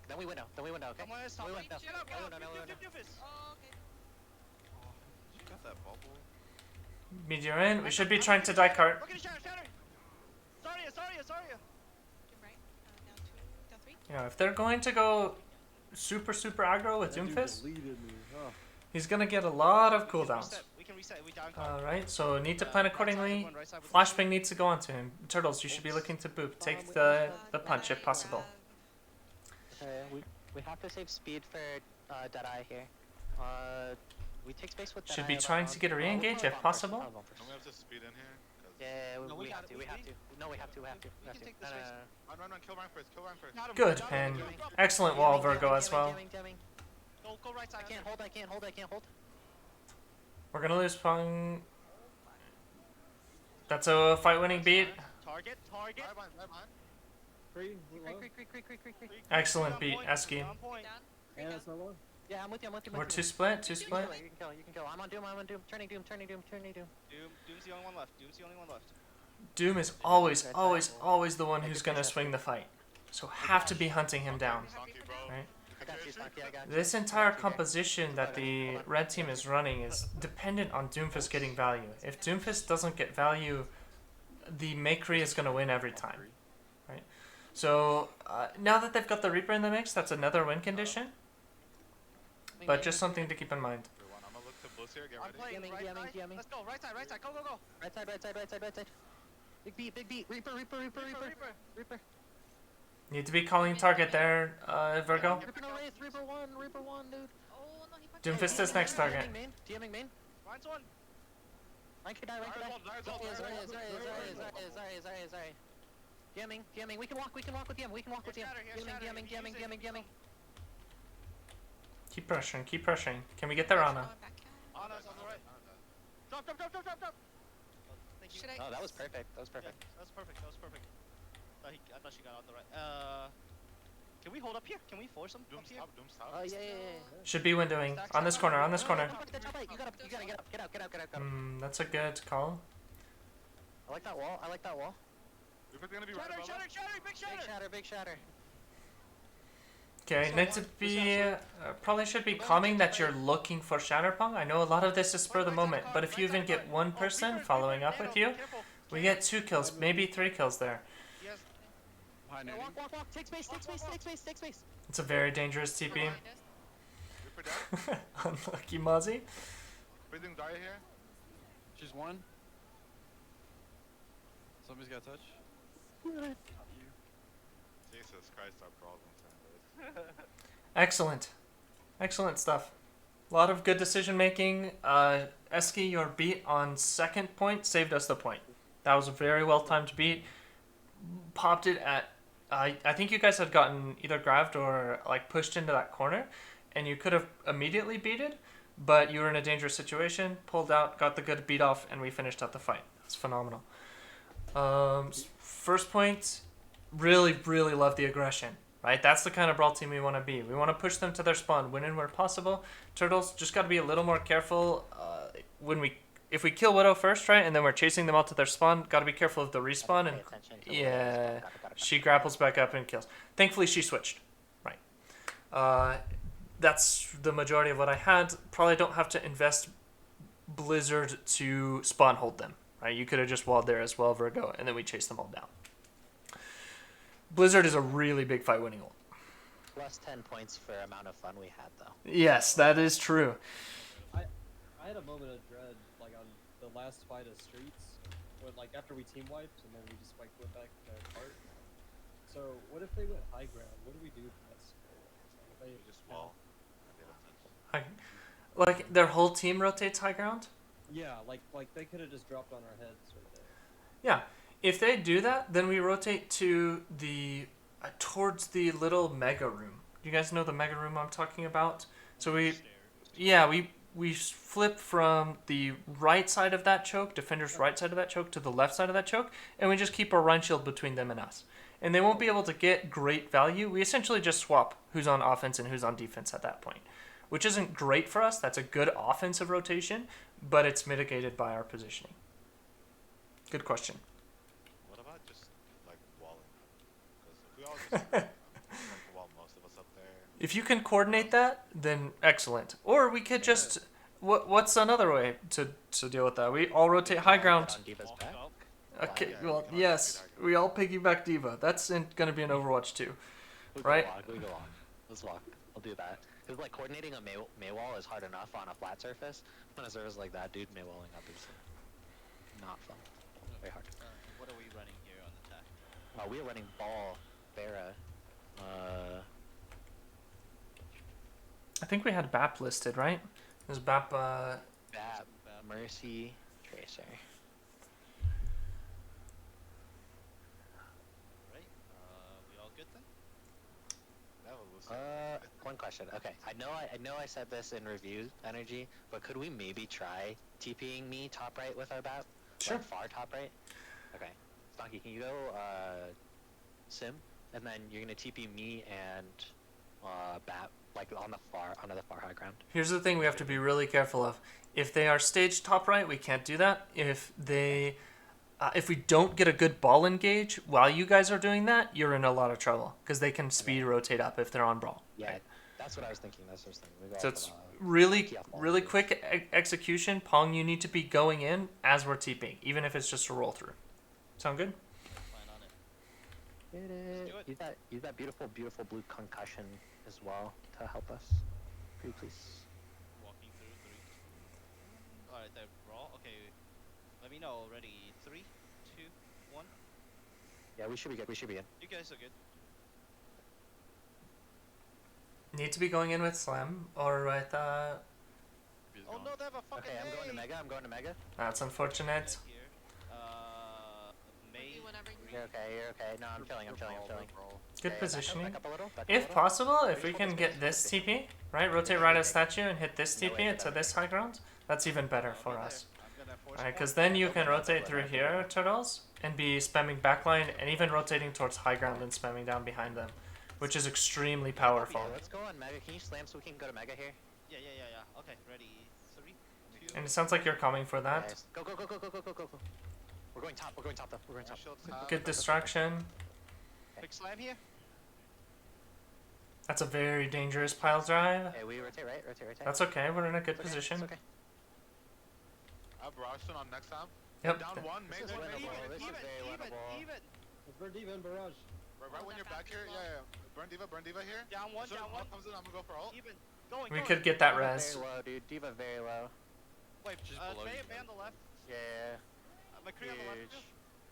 Then we window. Okay. Someone is top. We went down. Shut up, We went down, we went Doofus. Oh, okay. Oh, you got that bubble. Meteor in. We should be trying to die cart. Look at the shatter. Zarya. Doom right. Down 3. Yeah, if they're going to go super aggro with That dude Doomfist, deleted me. Oh. he's gonna get a lot of cooldowns. We can reset. We down card. Alright, so need to plan Right side, accordingly. everyone, right side with Flashbang needs to go onto him. Turtles, you should be looking to boop. Take the punch if possible. We have to save speed for Deadeye here. We take space with Should Deadeye be trying to get a we'll re-engage probably if bomb possible. I'll bomb first. Don't we have to speed in here? 'Cause- Yeah, No, we got have it, to. we We have need- to. No, we have to. we can take this space. Run. Kill Ryan first. Got him, Good, got him. and excellent wall, Virgo, as well. Go right side. I can't hold. We're gonna lose Pong. That's a fight-winning beat. Target. Dive mine. Free, we're low. Excellent beat, Eski. On point. Down. Free And down. it's not low. Yeah, I'm with you. We're too split, too You can split. kill it, you can kill. I'm on Doom. Turning Doom. Doom's the only one left. Doom is always the one who's gonna swing the fight. So have to be hunting him down. Stonky, bro. Right. I got you, Stonky, I got you. This entire composition that the red team is running is dependent on Doomfist getting value. If Doomfist doesn't get value, the Makery is gonna win every time. Right. So now that they've got the Reaper in the mix, that's another win condition. But just something to keep in mind. Everyone, I'm gonna look to Bliss here. Get I'm ready. playing DMing, right DMing. side. Let's go. Right side. Go. Right side. Big beat. Reaper. Reaper. Need to be calling target there, Virgo. Reaper no wraith, Reaper one, dude. Oh no, he punched Doomfist me. is next target. DMing main. Finds one. Rank could die. Sorry. DMing. We can walk with DM. DMing. Keep pressuring. Can we get there, Anna? Going back at. On us on the right. Drop. Oh, thank you. Should I? Oh, that was perfect. Yeah, that was perfect. I thought she got on the right. Can we hold up here? Can we force him Doom up here? stop. Oh yeah. Should be windowing. On this corner. You gotta get up. That's a good call. I like that wall. Reaper's gonna be right above us. Big shatter. Okay, need to be probably should be calming that you're looking for Shatterpong. I know a lot of this is spur of the moment, but if you even get one person following up with you, we get 2 kills, maybe 3 kills there. Yes. Behind enemy. Walk. Take space. It's a very dangerous TP. Behind us. Reaper dead. Unlucky Mozzie. Breathing Daya here. She's one. Somebody's got touch. Jesus Christ, our problems, Excellent stuff. A lot of good decision making. Eski, your beat on second point saved us the point. That was a very well timed beat. Popped it at. I think you guys had gotten either grabbed or like pushed into that corner, and you could have immediately beat it, but you were in a dangerous situation. Pulled out, got the good beat off, and we finished out the fight. That's phenomenal. First point. Really love the aggression. Right, that's the kind of brawl team we want to be. We want to push them to their spawn, win in where possible. Turtles just got to be a little more careful if we kill Widow first, right, and then we're chasing them all to their spawn. Got to be careful of the respawn, and yeah, she grapples back up and kills. Thankfully, she switched. Right. That's the majority of what I had. Probably don't have to invest Blizzard to spawn hold them. Right, you could have just walled there as well, Virgo, and then we chase them all down. Blizzard is a really big fight winning ult. Plus 10 points for amount of fun we had, though. Yes, that is true. I had a moment of dread, like on the last fight of Streets, when like after we team wiped and then we just like went back apart. So what if they went high ground? What do we do for that scenario? We just wall. Like their whole team rotates high ground? Yeah, like they could have just dropped on our heads sort of thing. Yeah. If they do that, then we rotate to the towards the little mega room. Do you guys know the mega room I'm talking about? So we flip from the right side of that choke, defender's right side of that choke, to the left side of that choke, and we just keep a run shield between them and us. And they won't be able to get great value. We essentially just swap who's on offense and who's on defense at that point, which isn't great for us. That's a good offensive rotation, but it's mitigated by our positioning. Good question. What about just like walling up? Because if we all just like, wall most of us up there. If you can coordinate that, then excellent. Or we could just... What's another way to deal with that? We all rotate high ground. On Diva's back. Okay, Yeah, well, we can yes. piggyback. We all piggyback Diva. That's going to be in Overwatch too. Right? We go on. Let's walk. We'll do that. Because like coordinating a May wall is hard enough on a flat surface. On a surface like that, dude, May walling up is not fun. Very hard. What are we running here on the attack? We are running Ball, Vera, I think we had BAP listed, right? It was BAP... Bab, Mercy, Tracer. Right? We all good then? That was One question. Okay, I know I said this in review energy, but could we maybe try TPing me top right with our bat? Sure. Like far top right? Okay. Stonky, can you go sim? And then you're gonna TP me and bat like onto the far high ground. Here's the thing we have to be really careful of. If they are staged top right, we can't do that. If we don't get a good ball engage while you guys are doing that, you're in a lot of trouble because they can speed rotate up if they're on brawl. Yeah, right? that's what I was thinking. We go So off it's of, really, key off ball really engage. quick execution. Pong, you need to be going in as we're TPing, even if it's just a roll through. Sound good? Fine on it. Get it. do it. Use that beautiful, beautiful blue concussion as well to help us. Pretty please. Walking through 3. Alright, they're raw. Okay. Let me know. Ready? 3, 2, 1. Yeah, we should be good. We should be in. You guys are good. Need to be going in with Slam or with. He's Oh gone. no, they have a fucking Okay, I'm going to May. mega. I'm going to mega. That's unfortunate. Dead here. May. Maybe whenever you- You're okay. You're okay. No, I'm chilling. I'm chilling. I'm chilling. Good Yeah, positioning. Back up a little. Back up a If little. possible, if we Just can focus, get focus, this focus. TP, right? Rotate Yeah, right yeah, at statue and hit this No TP way, to no way. this high ground. That's even better for Right us. there. I'm gonna force Alright, one. because then you Don't can let that rotate go, through don't here, let that Turtles, and be spamming backline and even rotating towards high ground and spamming down behind them, which is extremely powerful. Okay, let's go on mega. Can you slam so we can go to mega here? Yeah. Okay, ready? 3, 2. And it sounds like you're coming for that. Nice. Go. We're going top. We're going top though. We're going top. Good distraction. Big slam here. That's a very dangerous pile drive. Okay, we rotate right. Rotate right. That's okay, we're in a good It's okay, position. It's okay. I have Barrage on next time. Yep. Down one, make This is one. winnable. This is very winnable. Even. Let's burn Diva and Barrage. Right when that you're back back here, as yeah. Burn Diva here. Down one, As soon as down one. comes in, I'm gonna go for ult. Even. Going. We going. could get that Diva res. very low, dude. Diva very low. Wait, Just below May, you, May man. on the left. Yeah. McCree on the left. Huge. Too.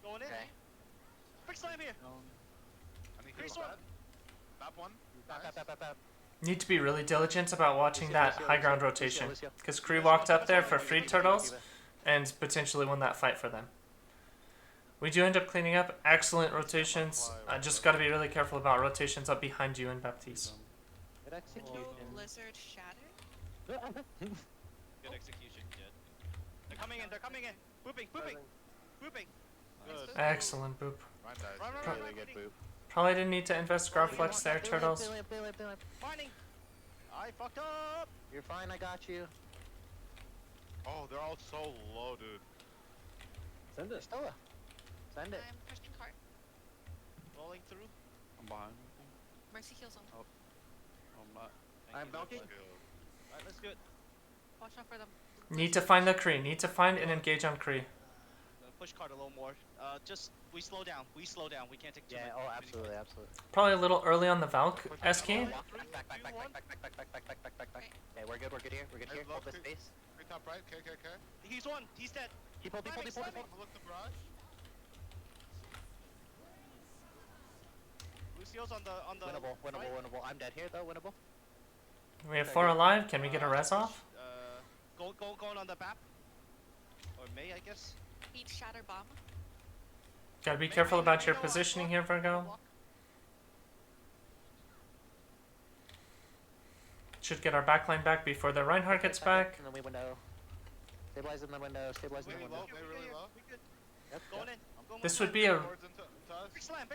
Going in. Okay. Big slam here. I need Chris heal one. bad. That one. Nice. Need to be really diligent about watching that high ground rotation. Lucio. Because Kree walked up there for free Turtles and potentially won that fight for them. We do end up cleaning up. Excellent rotations. I just got to be really careful about rotations up behind you and Baptiste. Good No execution. Blizzard Shatter? Good execution, kid. They're coming in. Booping. Nice. Excellent boop. Run, guys. Run. Really good boop. Probably didn't need to invest Grab Flex there, Turtles. Finding. I fucked up. You're fine, I got you. Oh, they're all so low, dude. Send it. Stella. Send it. I'm Christian Cart. Rolling through. I'm behind. Mercy heals him. I'm not. Thank you. Valky. Alright, let's do it. Watch out for them. Need to find the Kree. Need to find and engage on Kree. Gonna push card a little more. Just we slow down. We can't take too Yeah, many. oh, absolutely. Probably a little early on the Valk. SK. Back. Okay, we're good here. We're good Hey, here. Hold look, this space. Free top right, KKK. He's one. He's dead. Keep hold. I'm gonna look the Barrage. Lucio's on the. Winnable. I'm dead here though. Winnable. We have 4 alive. Can we get a res off? Going on the BAP. Or May, I guess. Eat Shatter Bomb. Gotta be careful about your positioning here, Virgo. Should get our backline back before the Reinhardt gets back. And then we window. Stabilize in the window. Really low, May really low. Yep. Going in. I'm going This with would be a... Towards into us. Big slam.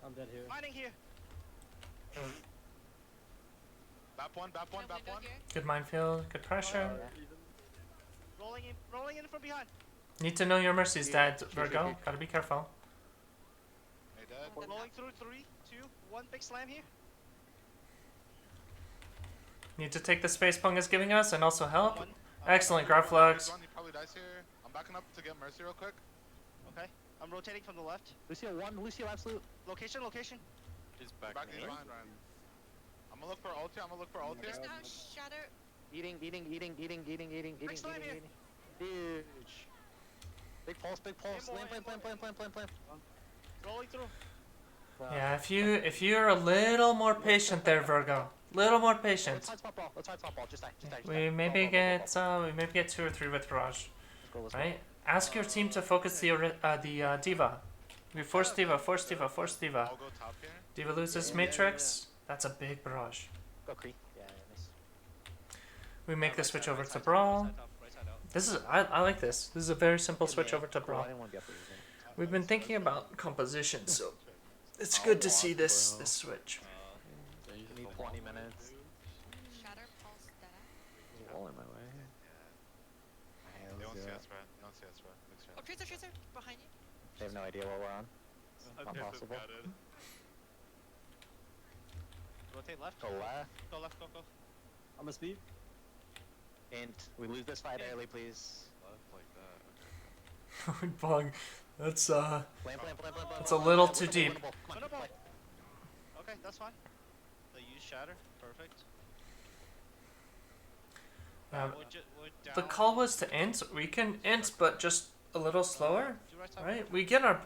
I'm dead here. Mining here. Bap one. No window here. Good minefield, good pressure. Rolling in from behind. Need to know your Mercy's dead, Virgo. Gotta be careful. May dead. Rolling through 3, 2, 1. Big slam here. Need to take the space Pong is giving us and also help. One. Excellent, grab flags. He probably dies here. I'm backing up to get Mercy real quick. Okay. I'm rotating from the left. Lucio 1. Lucio absolute. Location. He's back. Back in in there. line, Ryan. I'm gonna look for ult here. There's now Shatter. Eating. Big slam here. Huge. Big pulse. Plan. Rolling through. Yeah, if you're a little more patient there, Virgo. Little more patient. Let's hide spot ball. Just die. We maybe get 2 or 3 with Barrage. Let's go. Right? Ask your team to focus the Diva. We force Diva. I'll go top here. Diva loses Matrix. That's a big barrage. Go Kree. Yeah, nice. We make the Right switch side, over right to side top, Brawl. right side out. This is I like this. This is a very simple Hey, switch man. over to Cool, Brawl. I didn't want to be up there. We've been thinking about composition, so it's good to see this switch. Yeah, you Give me just 20 walk away, minutes. dude. Shatter Pulse Deadeye. There's a wall in my way. Yeah. Alright, They let's won't do see it. us, right? They won't see us, right? Big Oh, Tracer, behind you. They have no idea what we're on. Okay, Not possible. got it. Rotate left. Go left. Go left. Go. I'm a speed. Int. We lose this fight early, please. Left like that. Okay. Bong, that's Plan. That's a little too deep. Come on, Winnable. play. Okay, that's fine. They use shatter. Perfect. Um, We're down. the call was to int. We can int, but just a little slower, Do right side. right? We get our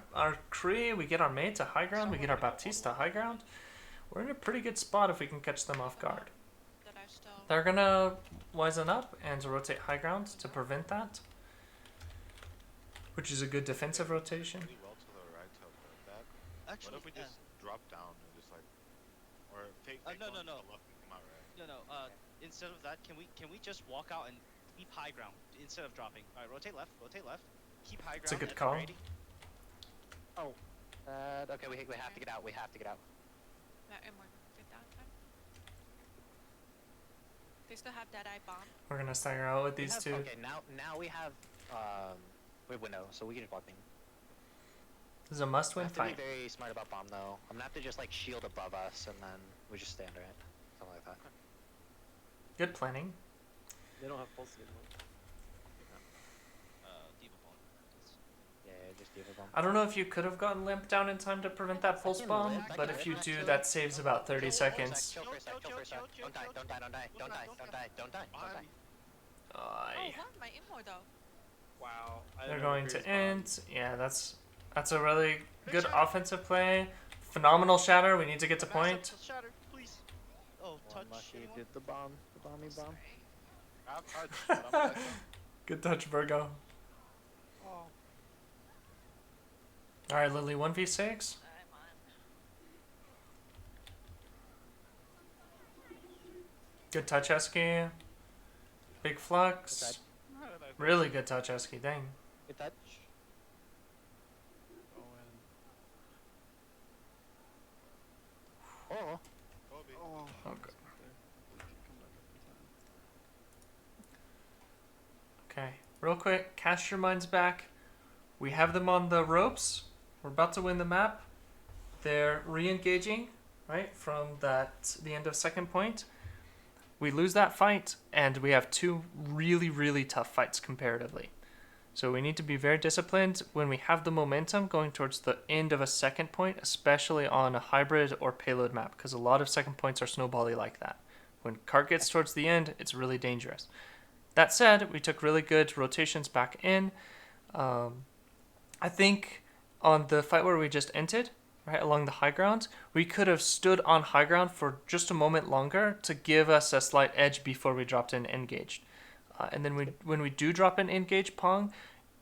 Kree, we get our May to high ground, we get our Baptiste to high ground. We're in a pretty good spot if we can catch them off guard. Deadeye still. They're gonna wisen up and rotate high ground to prevent that, which is a good defensive rotation. Pretty well to the right to avoid that. Actually, What if we just drop down and just like, or fake no, going no. to the left and come out, right? no. Instead of that, can we just walk out and keep high ground instead of dropping? All right, rotate left. Keep high ground. It's a good and call. raiding. Okay, we have to get out. We have to get out. That and more good downtime. They still have Deadeye bomb. We're gonna stagger out with We these have- two. Okay, now we have window, so we can just walk in. This is a We must-win have to fight. be very smart about bomb though. I'm gonna have to just like shield above us and then we just stay under it. Something like that. Good planning. They don't have pulse anymore. Diva bomb. Yeah, just give a bomb. I don't know if you could have gotten Limp down in time to prevent that pulse bomb, but if you do, that saves about 30 seconds. Chill for a sec, chill for a sec. Don't die. Behind me. Aye. Oh, what? My Immo though. Wow. They're going to end. Yeah, that's a really good offensive play. Phenomenal shatter. We need to get to point. Shatter, please. Oh, touch. anyone? did the bomb. The bomby bomb. I've touched, but I'm like, Good touch, Virgo. Oh. All right, Lily, 1v6. I'm on. Good touch, Esky. Big flux. Really good touch, Esky. Dang. Good touch. Go in. Oh. Kobe. Oh. Okay. Come back every time. Okay, real quick, cast your minds back. We have them on the ropes. We're about to win the map. They're re-engaging, right, from the end of second point. We lose that fight, and we have two really, really tough fights comparatively. So we need to be very disciplined when we have the momentum going towards the end of a second point, especially on a hybrid or payload map, because a lot of second points are snowbally like that. When cart gets towards the end, it's really dangerous. That said, we took really good rotations back in. I think on the fight where we just entered, right along the high ground, we could have stood on high ground for just a moment longer to give us a slight edge before we dropped in engaged. And then when we do drop in engaged Pong,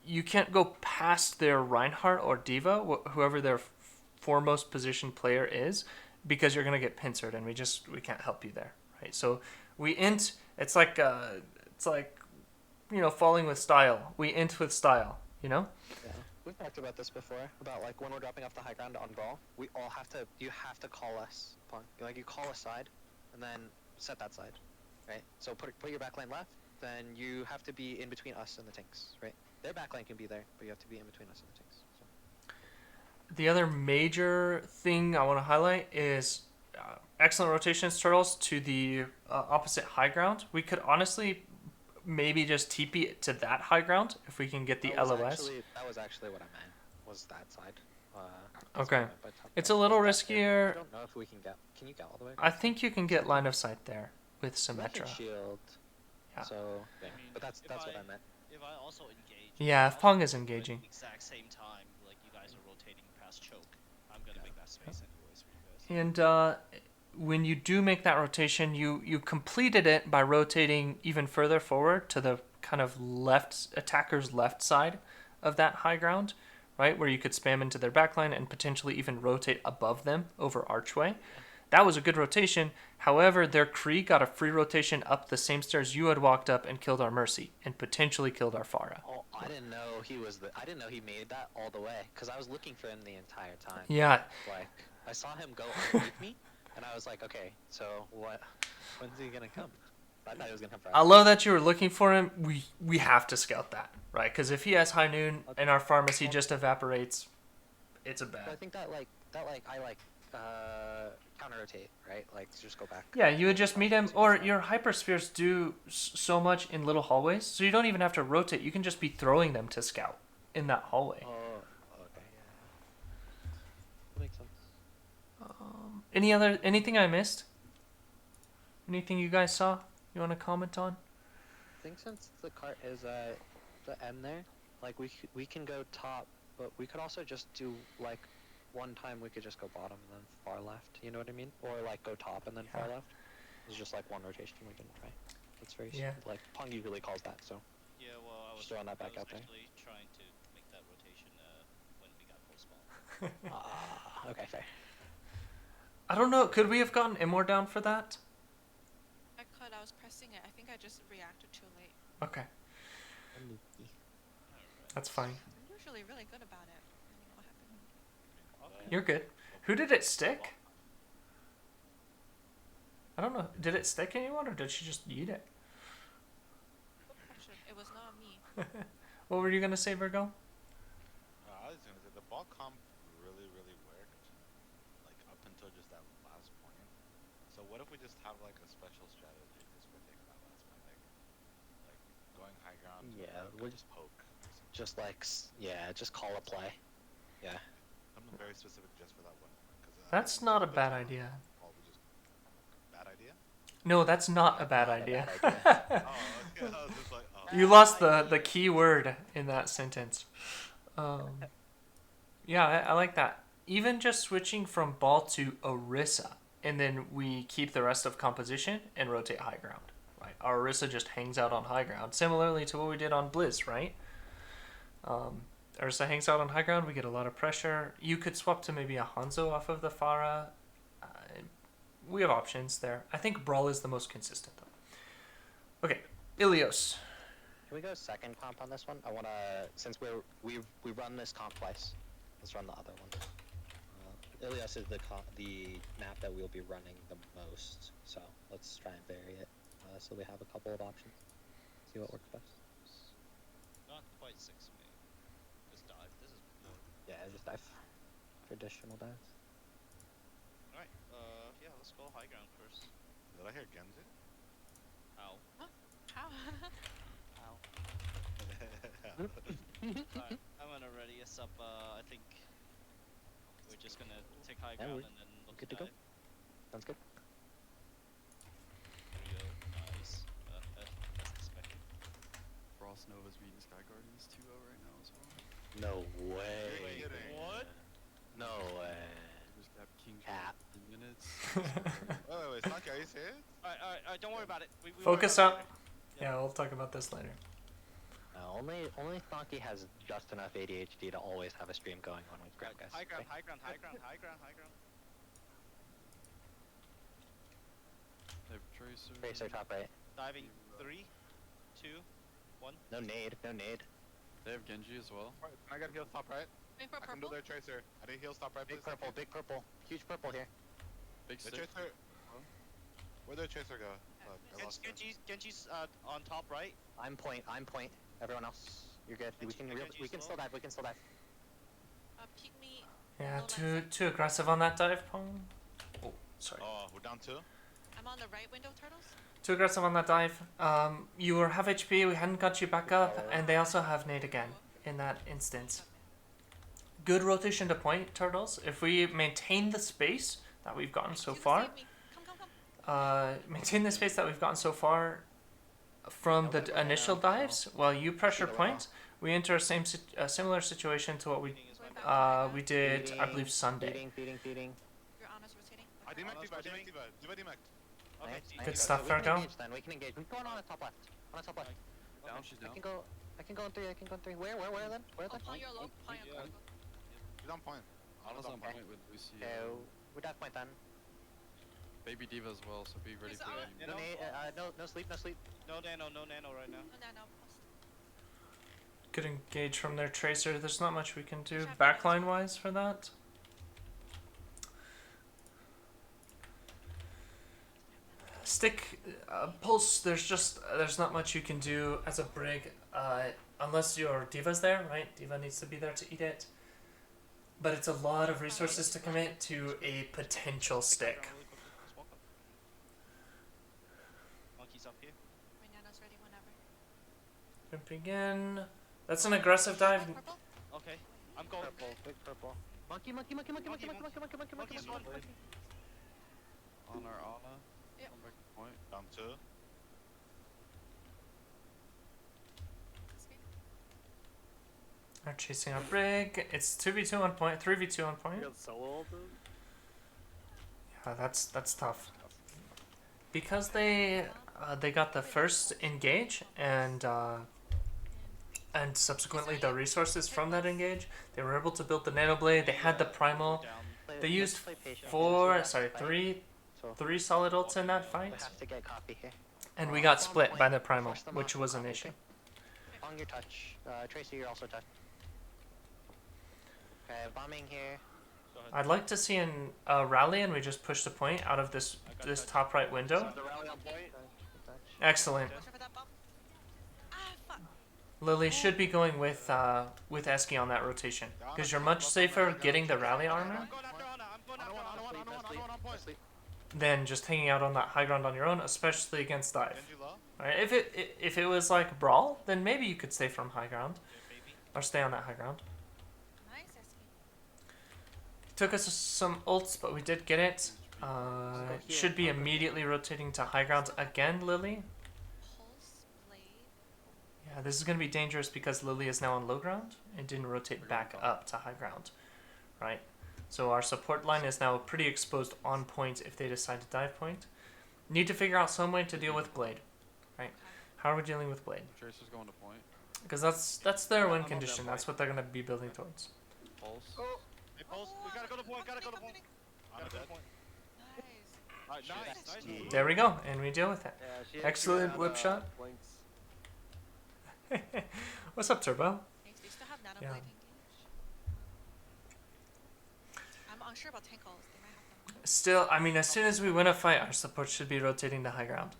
you can't go past their Reinhardt or Diva, whoever their foremost position player is, because you're gonna get pincered, and we can't help you there, right? So we int. It's like falling with style. We int with style, Yeah. We've talked about this before, about like when we're dropping off the high ground on ball, you have to call us, Pong. You call a side, and then set that side, right? So put your backline left, then you have to be in between us and the tanks, right? Their backline can be there, but you have to be in between us and the tanks. So. The other major thing I want to highlight is excellent rotations, Turtles, to the opposite high ground. We could honestly maybe just TP it to that high ground if we can get the LOS. That was actually what I meant, was that side. Okay. But It's a little I riskier. don't know if we can get. Can you get all the way? I think you can get line of sight there with Symmetra. Shield. Yeah. So, yeah. I mean, But that's if what I- I meant. If I also engage. Yeah, if also Pong is at engaging. Exact same time, like you guys are rotating past choke. I'm gonna make that space anyways for you guys. And when you do make that rotation, you completed it by rotating even further forward to the kind of attacker's left side of that high ground, right, where you could spam into their backline and potentially even rotate above them over archway. That was a good rotation. However, their Kree got a free rotation up the same stairs you had walked up and killed our Mercy and potentially killed our Farah. Oh, I didn't know he was I didn't know he made that all the way, because I was looking for him the entire time. Yeah, Like, I saw him go underneath me, and I was like, okay, so what? When's he gonna come? I thought he was gonna come I first. love that you were looking for him. We have to scout that, right? Because if he has high noon and our pharmacy just evaporates, it's a So I bad. think that counter rotate, right? Like, just go back. Yeah, you would just meet him, See or what's your hyperspheres do so much in little hallways, so you don't even have to rotate. You can just be throwing them to scout in that hallway. Oh, okay, yeah. That makes sense. Anything I missed? Anything you guys saw? You want to comment on? I think since the cart is at the end there, like we can go top, but we could also just do like one time we could just go bottom and then far left. You know what I mean? Or like go top and then far Yeah. left. It's just like one rotation we can try. That's very Yeah. like Pong usually calls that. So Yeah, well, I was, Just throwing that back I was out there. actually trying to make that rotation when we got full spawn. okay, fair. I don't know. Could we have gotten Immor down for that? I could. I was pressing it. I think I just reacted too late. Okay, that's fine. I'm usually really good about it. I don't know what happened. Okay. You're good. Who did it stick? I don't know. Did it stick anyone, or did she just eat it? Good question. It was not me. What were you gonna say, Virgo? I was gonna say the ball comp really worked, like up until just that last point. So what if we just have like a special strategy just for taking that last point, like going high ground? Yeah, we'll we're just poke. Just like just call a play. Yeah. Something very specific just for that one point. That's not a bad idea. Bad idea? No, that's not a bad Not a idea. bad idea. Oh, okay. I was just like, oh. You lost the key word in that sentence. Yeah, I like that. Even just switching from ball to Orisa, and then we keep the rest of composition and rotate high ground. Right, our Orisa just hangs out on high ground, similarly to what we did on Blizz, right? Orisa hangs out on high ground. We get a lot of pressure. You could swap to maybe a Hanzo off of the Farah. We have options there. I think Brawl is the most consistent though. Okay, Ilios. Can we go second comp on this one? I wanna, since we run this comp twice, let's run the other one. Ilias is the map that we'll be running the most, so let's try and vary it. So we have a couple of options. See what works best. Not quite 6 me. Just dive. This is more. Yeah, just dive. Traditional dives. Alright, yeah, let's go high ground first. Did I hear Genji? Ow. How? Ow. Alright, I'm gonna ready us up. I think we're just gonna take high Yeah, ground we're and then look good to to go. dive. Sounds good. There we go. Nice. That's expected. Frost Nova's beating Sky Guardians 2-0 right now as well. No way. Wait, what? No way. Just got King Cap. for 10 minutes. Wait, Saki, are you serious? Alright, don't worry about it. We Focus worry about up. it Yeah, we'll talk about this later. Only Thonky has just enough ADHD to always have a stream going on with later. grab guys. High ground, okay? high ground, high ground, high ground, high ground. They have Tracer. Tracer top right. Diving. 3, 2, 1. No nade. No nade. They have Genji as well. Alright, can I get heal stop right? Wait for I can do purple. their tracer. I need heal stop right, Big please. purple. Big purple. Huge purple here. Big The stick. tracer. Where'd their tracer go? Fuck, I lost him. Genji's on top right. I'm point. Everyone else, you're good. We can Genji we can slow. still dive. We can still dive. Peek me. Yeah, Below too aggressive on that dive, Pong. Oh, sorry. Oh, we're down 2? I'm on the right window, turtles. Too aggressive on that dive. You were half HP, we hadn't got you back up, and they also have nade again in that instance. Good rotation to point, turtles. If we maintain the space that we've gotten so You can far, save me. Come. maintain the space that we've gotten so far from the initial dives, while you pressure point, we enter a similar situation to what we did, I believe, Sunday. Feeding. You're honest rotating. I Okay. demacked Honest D.Va, rotating. demacked. Okay. Nice. Good stuff, We can Virgo. engage then. We can engage. We're going on a top left. On a top left. Down, she's I down. can go. I can go in 3. I can go in 3. Where then? Where then? Upon your low. Upon your He's on point. Anna's on Okay. point with Lucy. Okay, we dive point then. baby diva as well, so be ready He's for out. the. You know? No sleep, no sleep. No nano right now. No, no, post. Good engage from their tracer. There's not much we can do Should have nano as backline well. wise for that. Stick pulse. There's not much you can do as a brig, unless your diva's there, right? Diva needs to be there to eat it. But it's a lot of resources to commit to a potential Pick that stick. ground really quickly. Just walk up. Monkey's up here. My nano's ready whenever. Gonna begin. That's an aggressive dive. Oh, purple? Okay, I'm going. Purple, big purple. Monkey, monkey, monkey, monkey, monkey, monkey, monkey, monkey, monkey, monkey, Monkey's monkey, one. monkey. On our Ana. Yep. Come back to point. Down 2. This game? They're chasing our brig. It's 2v2 on point, 3v2 on point. You got solo ulted? Yeah, that's tough. Because they got the first engage and subsequently the resources from that engage, they were able to build the nano blade. They had the primal. Down. They used Play patient. three solid ults in that We fight, have to get copy here. and we got split by the primal, which was an issue. On your touch. Tracer, you're also touch. Okay, bombing here. Go ahead. I'd like to see a rally, and we just push the point out of this top right window. The rally on point. Touch. Excellent. Watch out for that bomb. Ah, fuck. Lily should be going with Eski on that rotation, because you're much safer getting the rally armor I'm going after Ana. I'm going after Ana. On point. than just hanging out on that high ground on your own, especially against dive. Genji low. Right? If it was like brawl, then maybe you could stay from high ground Yeah, baby. or stay on that high ground. Nice, Eski. Took us some ults, but we did get it. Should be immediately rotating to high ground again, Lily. Pulse, blade. Yeah, this is going to be dangerous because Lily is now on low ground and didn't rotate back up to high ground, right? So our support line is now pretty exposed on point if they decide to dive point. Need to figure out some way to deal with Blade, right? How are we dealing with Blade? Tracer's going to point. Because that's their win I'm on condition. that That's what they're going to be building towards. Pulse. Hey, Pulse, we gotta go to point. Gotta go to point. On Gotta a go to dead. point. Nice. Alright, nice. There we go, and we deal with it. Yeah, she Excellent had, whip shot. Blinks. What's up, Turbo? Thanks. They still have nano Yeah. blade engage. I'm unsure about tank calls. They might have them. Still, I mean, as soon as we win a fight, our support should be rotating to high ground,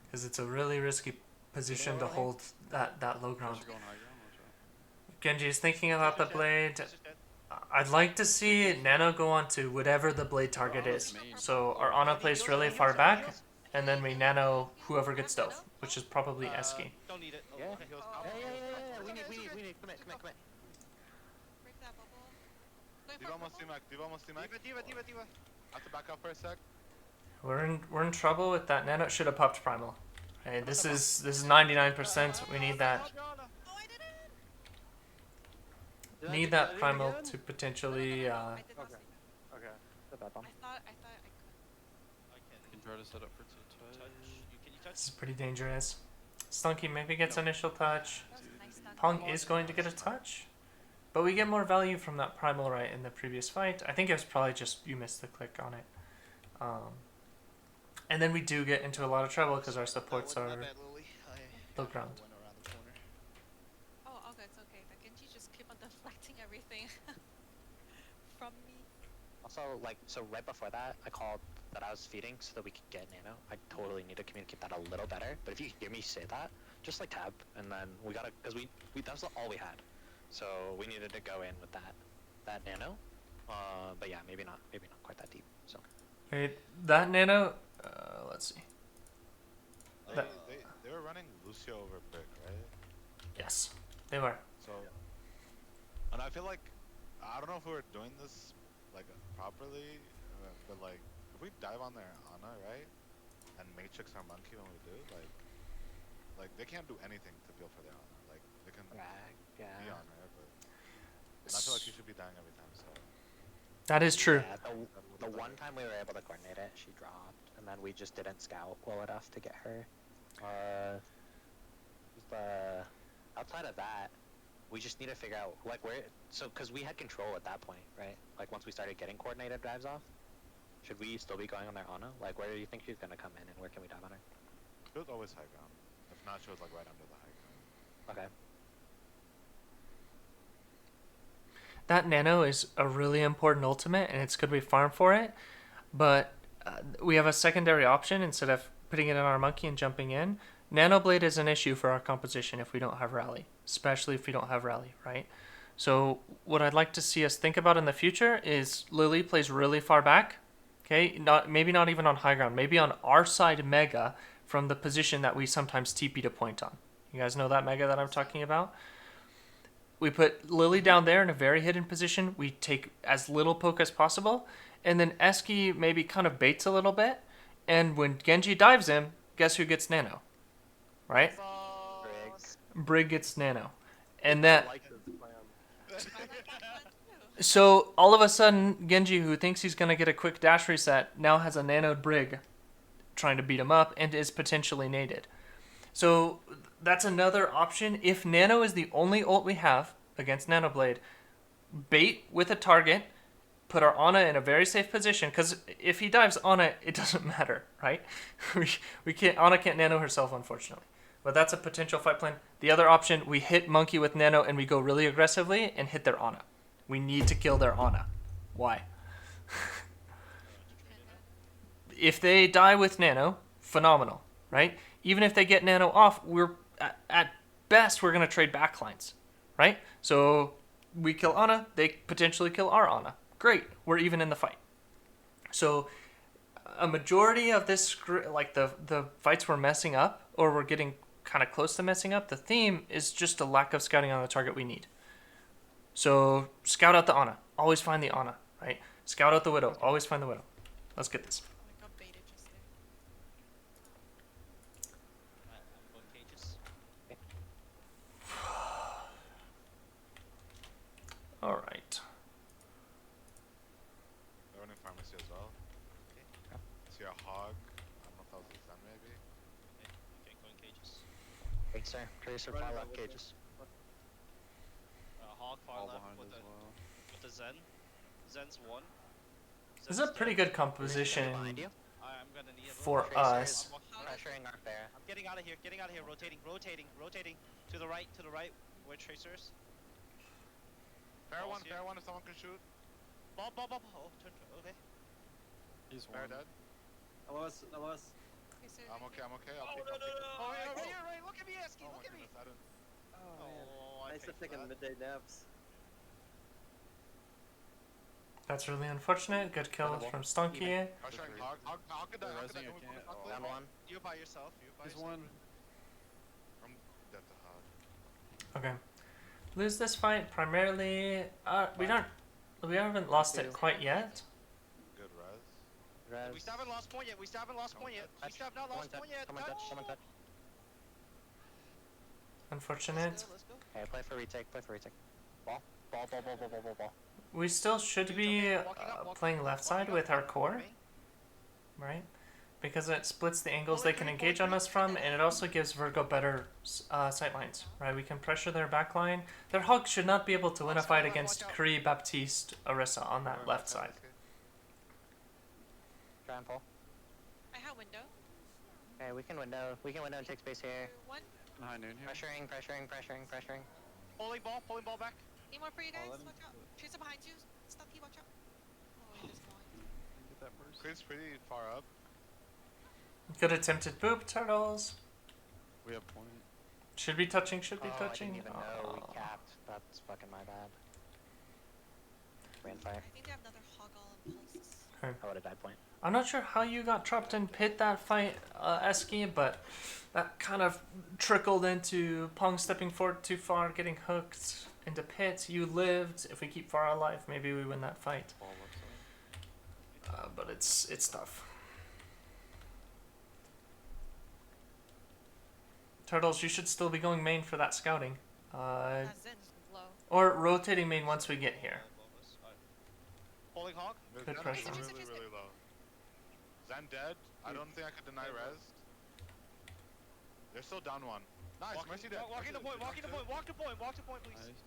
because it's a really risky position to hold that low ground. Tracer going high ground. Watch out. Genji is thinking about the blade. Tracer's dead. I'd like to see Nano go on to whatever the blade target is. So our Ana placed really far back, and then we Nano whoever gets stealth, which is probably Eski. Don't need it. Oh, Yeah. okay. Yeah. We need. Come here. Break that bubble. Going Diva for almost purple. Diva almost T-Mac. Diva. I have to back up for a sec. We're in trouble with that Nano. Should have popped primal. Hey, this is 99%. We need that. Oh, I did it! Need that primal to potentially. I did not Okay. see that. Okay. The bad bomb. I thought I could. I You can can try to set up for touch. touch. Can you touch? This is pretty dangerous. Stunky maybe gets initial touch. That was a nice stun. Pong is going to get a touch, but we get more value from that primal right in the previous fight. I think it was probably just you missed the click on it. And then we do get into a lot of trouble because our supports are low ground. Oh, okay, it's okay. The Genji just keep on deflecting everything from me. Also, so right before that, I called that I was feeding so that we could get nano. I totally need to communicate that a little better. But if you hear me say that, just tab, and then we gotta, because we that's all we had. So we needed to go in with that nano. But yeah, maybe not quite that deep. So Wait, that Nano. Let's see. They were running Lucio over Brick, right? Yes, they were. So, and I feel like I don't know if we were doing this properly, but if we dive on their Ana, right, and Matrix our monkey when we do, like they can't do anything to feel for their Ana. Like they can be on her, but and I feel like she should be dying every time. So That is true. yeah, the one time we were able to coordinate it, she dropped, and then we just didn't scout well enough to get her. Outside of that, we just need to figure out because we had control at that point, right? Like once we started getting coordinated dives off, should we still be going on their Ana? Like, where do you think she's gonna come in, and where can we dive on her? She was always high ground. If not, she was like right under the high ground. Okay. That nano is a really important ultimate, and it's good we farm for it. But we have a secondary option instead of putting it on our monkey and jumping in. Nano Blade is an issue for our composition if we don't have rally, especially if we don't have rally, right? So what I'd like to see us think about in the future is Lily plays really far back, okay? Maybe not even on high ground, maybe on our side mega from the position that we sometimes TP to point on. You guys know that mega that I'm talking about? We put Lily down there in a very hidden position. We take as little poke as possible. And then Eski maybe kind of baits a little bit. And when Genji dives him, guess who gets nano? Right? Brig gets nano. And I that... like this plan. I like that plan too. So all of a sudden, Genji, who thinks he's going to get a quick dash reset, now has a nanoed Brig trying to beat him up and is potentially naded. So that's another option. If Nano is the only ult we have against Nanoblade, bait with a target, put our Ana in a very safe position, because if he dives Ana, it doesn't matter, right? we can't, Ana can't nano herself, unfortunately. But that's a potential fight plan. The other option, we hit Monkey with nano and we go really aggressively and hit their Ana. We need to kill their Ana. Why? If they die with nano, phenomenal, right? Even if they get nano off, we're at best we're gonna trade backlines, right? So we kill Ana, they potentially kill our Ana. Great, we're even in the fight. So a majority of this, like the fights we're messing up, or we're getting kind of close to messing up, the theme is just a lack of scouting on the target we need. So scout out the Ana, always find the Ana, right? Scout out the Widow, always find the Widow. Let's get this. I got baited just there. I'm going cages. All right. They're running pharmacy as well. Okay. See a hog. I don't know if that was a Zen maybe. Okay, going cages. Thanks, sir. Tracer, Right far about left with cages. Hog far All left behind with as the well. Zen. Zen's one. This is a pretty good composition Behind you. I'm gonna need a for Tracer us. is pressuring our fair. I'm getting out of here. Getting out of here. Rotating. Rotating. Rotating. To the right. To the right. Where tracers? Fair Balls one, here. fair one if someone can shoot. Ball. Ball. Ball. Oh, turn. Okay. He's Fair one. dead. LOS. Okay, so I'm okay, I'm okay. I'll Oh peek, no I'll no peek. no! Oh, Right yeah, here, right! Look at me, Eski! Oh my Look at me! goodness, I didn't. Oh, man. Oh, I Nice to paid for taking that. midday naps. That's really unfortunate. Good kill Winnable. from Stonky. Pressuring three. hog. Hog could die. Hog could die. Resing Don't we again. hog Oh. clear? Down one. You're by yourself. You're by He's yourself. one. I'm dead to hog. Okay. Lose this fight primarily. We haven't lost it quite yet. Good res. Res. We still haven't lost point yet. We still haven't lost point yet. We still have not Someone lost touch, point yet. someone touch, someone touch. Unfortunate. Let's go. Okay, play for retake, play for retake. Ball. Ball. We still should be playing left side with our core, right? Because it splits the angles they can engage on us from, and it also gives Virgo better sight lines, right? We can pressure their back line. Their Hog should not be able to win a fight against Kree, Baptiste, Orisa on that left side. Try and pull. I have window. Okay, we can window and take space here. One. High noon here. Pressuring. Pulling ball back. Need more for you guys. let him Watch out. do it. Tracer behind you. Stucky, watch out. Oh, he is going. Get that burst. Creed's pretty far up. Good attempted boop, turtles. We have point. Should be touching, should be Oh, touching. I didn't even know we Oh. capped. That's fucking my bad. Ran fire. I think they have another hog all impulses. I would've died point. I'm not sure how you got trapped in pit that fight, Eski, but that kind of trickled into Pong stepping forward too far, getting hooked into pit. You lived. If we keep far alive, maybe we win that fight. Ball left side. But it's tough. Turtles, you should still be going main for that scouting. Zen's low. Or rotating main once we get here. Pulling hog. The Good Zen pressure. is really low. Zen dead. I don't think I could deny res. They're still down one. Nice, Mercy dead. Walking the point. Walking the point. Walk the point. Walk the point, please. Nice.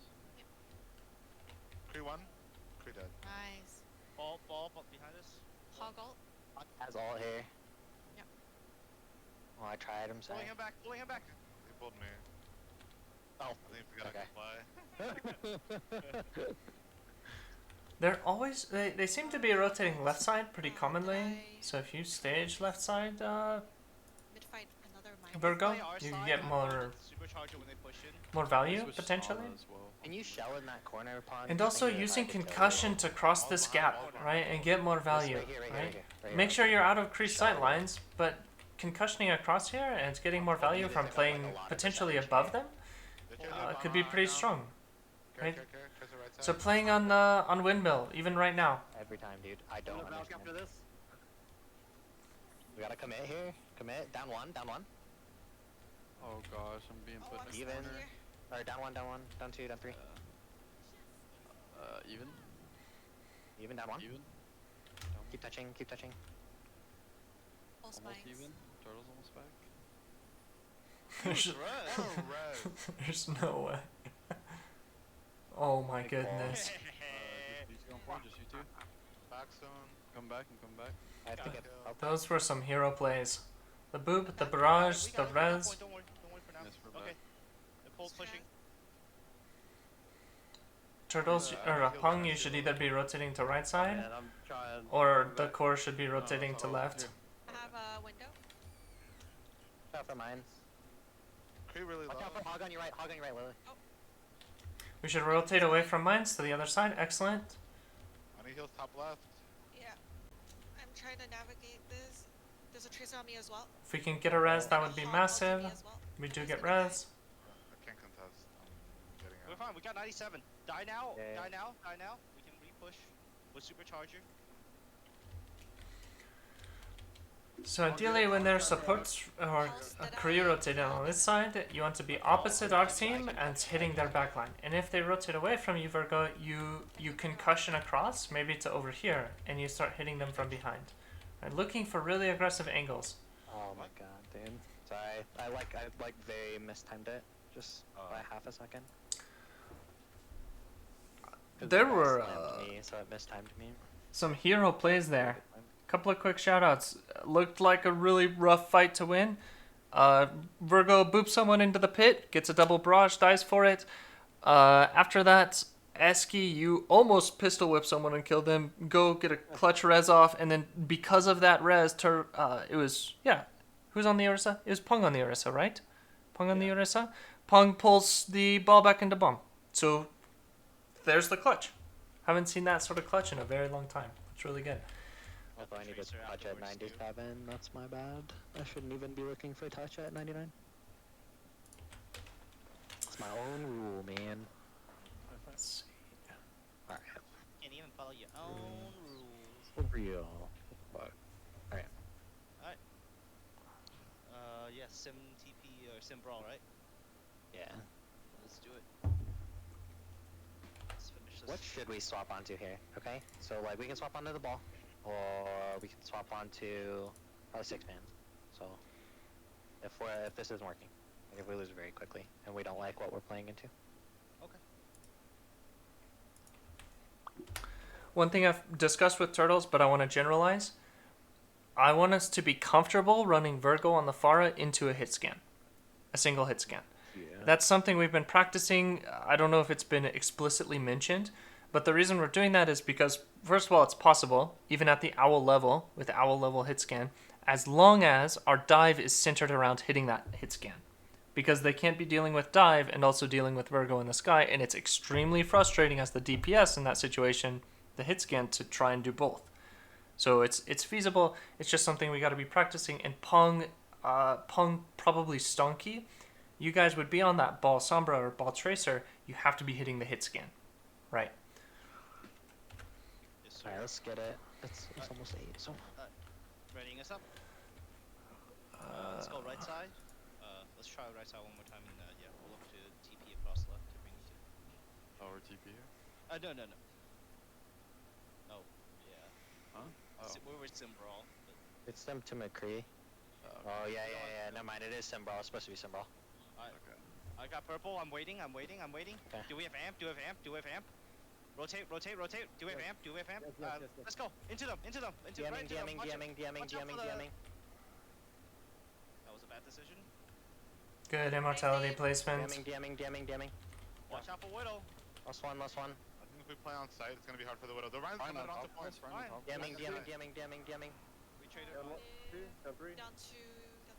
Kree one. Kree dead. Nice. Ball behind us. hog ult. Has all here. Yep. Oh, I tried. I'm sorry. Pulling him back. He pulled me. Oh, I think he forgot okay. to fly. They're always they seem to be rotating left side pretty Did commonly. I- So if you stage left side, Mid fight another mine. Virgo, Play our you side, get I'm more going to supercharger when they push in. more value Switch to potentially. Ana as well. Can you shell in that corner, Pong? And Just also think you're using trying to kill concussion it. to cross this gap, right, and get more value, Right here, right? right Make sure you're out of crease Shell. sight lines, but concussioning across here and it's getting more value from playing potentially above them could be pretty strong. Right? So playing on windmill, even right now. Every time, dude. I don't Gonna back understand. after this. We gotta commit here. Commit. Down one. Down one. Oh gosh, I'm being put I'm in a Even. corner. here. Or down one. Down one. Down two. Down three. Even? Even down one. Even? Keep touching. Keep touching. All Almost spines. even? Turtle's almost back. There's, there's no way. Oh my goodness. Just you going forward, just you two. Back soon. Come back and come back. I have to get. Those were some hero plays. The boop, the barrage, the res. Don't worry for now. Yes, we're Okay. back. The pull's pushing. Turtles or Pong, you should either be rotating to right side, And I'm trying. or the core should be rotating to left. I have a window. Watch out for mines. Cree really low. Watch out for hog on your right. Hog on your right, Lily. We should rotate away from mines to the other side. Excellent. I need heals top left. Yeah. I'm trying to navigate this. There's a tracer on me as well. If we can get a res, that would be Hog ulted massive. me as well. We do He's get gonna die. res. I can't contest. I'm getting We're out. fine. We got 97. Die now. Yeah. Die now. Die now. We can re-push with supercharger. So ideally when there's supports or a career rotating on this side, you want to be opposite our team and hitting their backline. And if they rotate away from you, Virgo, you concussion across, maybe to over here, and you start hitting them from behind. And looking for really aggressive angles. Oh my god, dude. Sorry. I very mistimed it. Just by half a second. 'Cause There the ball were, slammed me, so it mistimed me. Some hero plays there. Couple of quick shoutouts. Looked like a really rough fight to win. Virgo boops someone into the pit, gets a double barrage, dies for it. After that, Eski, you almost pistol whip someone and kill them. Go get a clutch res off, and then because of that res, it was, yeah. Who's on the Ursa? It was Pong on the Ursa, right? Pong on the Ursa. Pong pulls the ball back into bomb. So there's the clutch. Haven't seen that sort of clutch in a very long time. It's really good. Although I need to Tracer touch at afterwards, too. 97, that's my bad. I shouldn't even be looking for touch at 99. It's my own rule, man. Let's see. Alright, Can't even follow your own rules. for real. Fuck. Yeah, Sim TP or Sim Brawl, right? Yeah. Let's do it. Let's finish this. What should we swap onto here? Okay? So, like, we can swap onto the ball, or we can swap onto probably 6-man. So, if this isn't working, like if we lose very quickly and we don't like what we're playing into. One thing I've discussed with Turtles, but I want to generalize. I want us to be comfortable running Virgo on the Pharah into a hit scan. A single hit scan. Yeah. That's something we've been practicing. I don't know if it's been explicitly mentioned, but the reason we're doing that is because, first of all, it's possible, even at the owl level, with owl level hit scan, as long as our dive is centered around hitting that hit scan. Because they can't be dealing with dive and also dealing with Virgo in the sky, and it's extremely frustrating as the DPS in that situation, the hit scan, to try and do both. So it's feasible. It's just something we got to be practicing. And Pong probably Stonky, you guys would be on that ball Sombra or ball Tracer. You have to be hitting the hit scan, right? Yes, sir. Alright, let's get it. It's almost 8, so. Readying us up. Let's go right side. Let's try right side one more time and yeah, we'll look to TP across left if we need to. Oh, we're TP here. No. Oh, yeah. Huh? Oh. We were Sim Brawl. But It's them to McCree. Oh, yeah. Never mind, it is Symbol. It's supposed to be Symbol. Okay. I got purple. I'm waiting. Okay. Do we have amp? Rotate, rotate, rotate. Do we have Yes. amp? Do we have amp? Yes. Let's go. Into them, into them, into right DMing, into them. DMing, Watch out- DMing, DMing, watch out DMing, for the- DMing. That was a bad decision. Good immortality Save. placement. DMing. Watch out for Widow. Last one. I think if we play on site, it's gonna be hard for the Widow. The Ryan's Ryan coming on onto top. point. Nice, Ryan on Fine. top. DMing. Yeah. We traded Down one. one, two, down three. Down 2, down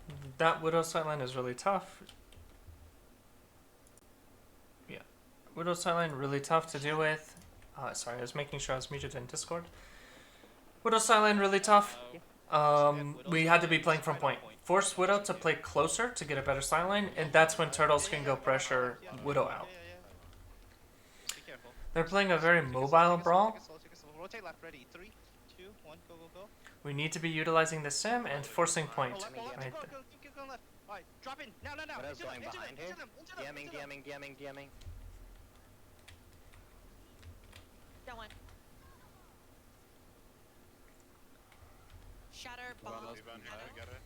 3. That Widow sightline is really tough. Yeah. Widow sightline really tough to deal with. Sorry, I was making sure I was muted in Discord. Widow sightline really tough. We had to be playing from point. Force Widow to play closer to get a better sightline, and that's when Turtles can go pressure Widow out. Just be careful. They're playing a very Take it slow, mobile take it slow, brawl. take it slow, take it slow. Rotate left, ready. 3, 2, 1, go, go, go. We need to be utilizing the sim and forcing point. Go left, go left, Right go, there. go, keep going left. Alright, drop in. Now. Widow's Into them, going into them, behind into here. them, into them, into them. DMing. Down 1. Shatter, Well, bomb, that's D.Va and pretty Hannah bad. get it.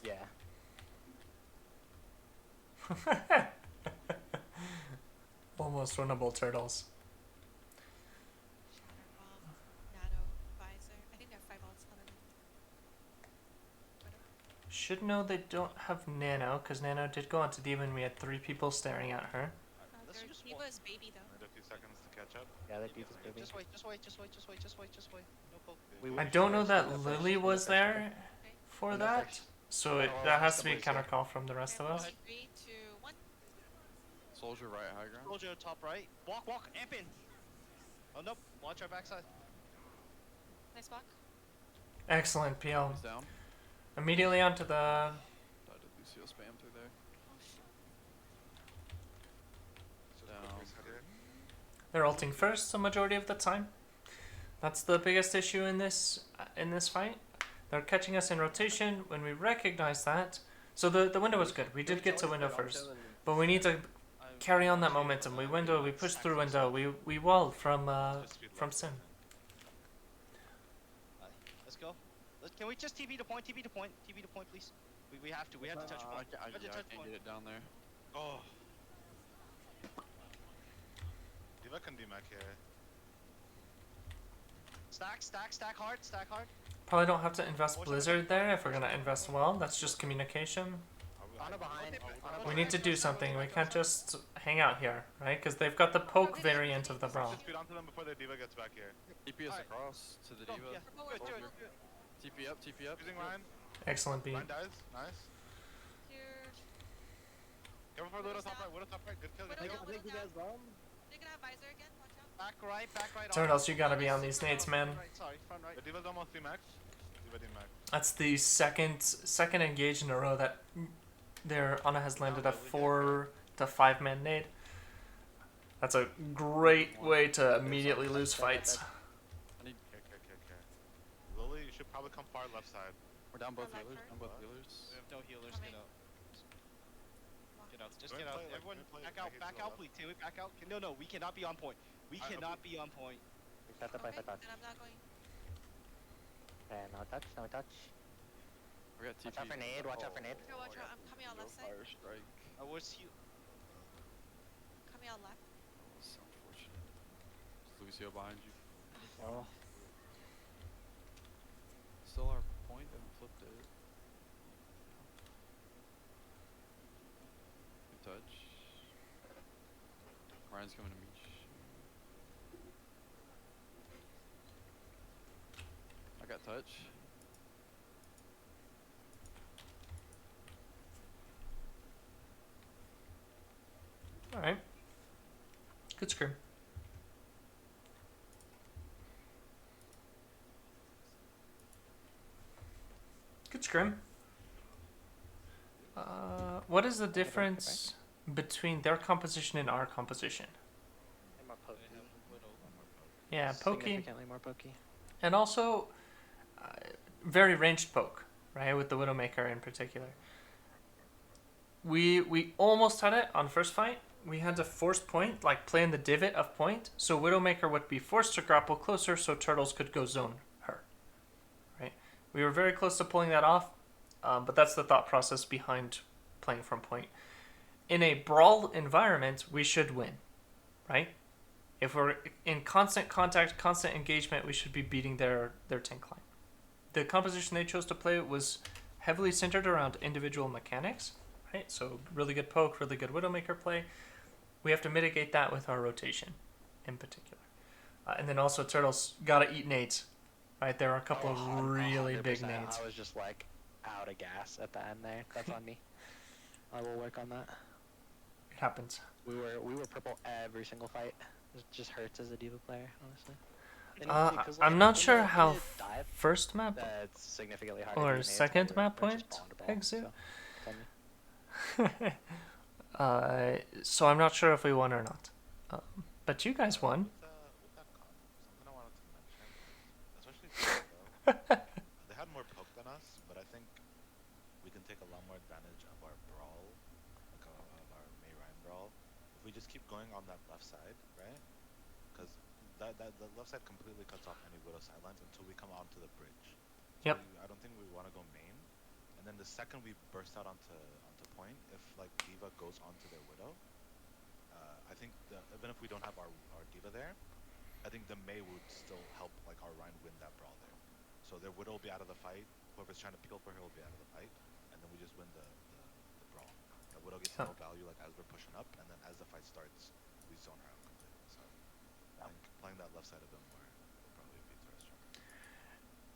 Yeah. Almost winnable Turtles. Shatter, bomb, nano, visor. I think they have 5 ults on them. Should know they don't have Nano, because Nano did go onto Demon. We had 3 people staring at her. Let's Their use D.Va one. is baby though. Need a few seconds to catch up. Yeah, that Diva's baby. Just wait. No poke. We I went don't know first, that we went Lily first, was we went there for We went that, first. so it, Oh, that has the to be a boys counter here. call from the rest of us. 3, 2, 1. Soldier right high ground. Soldier top right. Walk, amp in. Oh nope. Watch our backside. Nice block. Excellent PL. He's down. Immediately onto the. I did Lucio spam through there. Oh shit. Down. They're ulting first the majority of the time. That's the biggest issue in this fight. They're catching us in rotation when we recognize that. So the window was good. We did get to window first, but we need to carry on that momentum. We push through window. We walled from Sim. Let's go. Can we just TP to point, please? We have to touch point. I We have to touch can't point. get it down there. Oh. D.Va can D-Mac here. Stack hard. Probably don't have to invest Blizzard there if we're gonna invest well. That's just communication. Ana behind. We need to do something. We can't just hang out here, right? Because they've got the poke variant of the brawl. Just speed onto them before their D.Va gets back here. TP us Alright. across to the Go, D.Va. yeah. Good. TP up. Using Ryan. Excellent beat. Ryan dies. Nice. Here. Careful for Widow top right. Widow top right. Good kill. Widow Good I kill. down. think he has bomb. They're gonna have visor again. Watch out. Back right. Turtles, you gotta be on these nades, man. Front right. The D.Va's almost D-Max. D.Va D-Max. That's the second engage in a row that their Ana has landed a 4 to 5 man nade. That's a great way to immediately lose fights. Okay. Lily, you should probably come far left side. We're down both Come back healers. first. Down both We healers. have no healers. Coming. Get out. Just Don't get out. play, like, Everyone, don't play back like out. he's Back to the out, left. please. Can we back out? No. We cannot be on point. We Alright, cannot be on point. Shut the Okay, fight, then I'm not going. Okay, no touch. We got TP. Watch out for nade, watch out for nade. Okay, watch out. I'm coming out No left side. fire strike. I was heal. Coming out left. That was so unfortunate. Is Lucio behind you? Oh. Still our point. Haven't flipped it. Good touch. Ryan's coming to meet you. I got touch. All right. Good scrim. Good scrim. What is the difference between their composition and our composition? More They pokey. have Widow. Yeah, pokey, Significantly more pokey. and also very ranged poke, right? With the Widowmaker in particular. We almost had it on first fight. We had to force point, like play in the divot of point, so Widowmaker would be forced to grapple closer so Turtles could go zone her, right? We were very close to pulling that off, but that's the thought process behind playing from point. In a brawl environment, we should win, right? If we're in constant contact, constant engagement, we should be beating their tank line. The composition they chose to play was heavily centered around individual mechanics, right? So really good poke, really good Widowmaker play. We have to mitigate that with our rotation, in particular. And then also Turtles gotta eat nades, right? There are a couple of really big 100%. nades. I was just like out of gas at the end there. That's on me. I will work on that. It happens. We were purple every single fight. It just hurts as a diva player, honestly. And because, I'm not in sure the how mid dive, first map that's significantly harder. to or do nades second when map we're went, just ball to ball, Exu. so, tell me. So I'm not sure if we won or not. But you guys won. With that comp, something I wanted to mention, like, especially for Widow, they had more poke than us, but I think we can take a lot more advantage of our brawl, like of our Mei Ryan brawl, if we just keep going on that left side, right? Because the left side completely cuts off any Widow sidelines until we come onto the bridge. So Yep. I don't think we want to go main. And then the second we burst out onto point, if like Diva goes onto their Widow, I think even if we don't have our Diva there, I think the Mei would still help like our Ryan win that brawl there. So their Widow will be out of the fight. Whoever's trying to peel for her will be out of the fight, and then we just win the brawl. The Widow gets no value like as we're pushing up, and then as the fight starts, we zone her out completely. So I think playing that left side a bit more will probably be to our strength.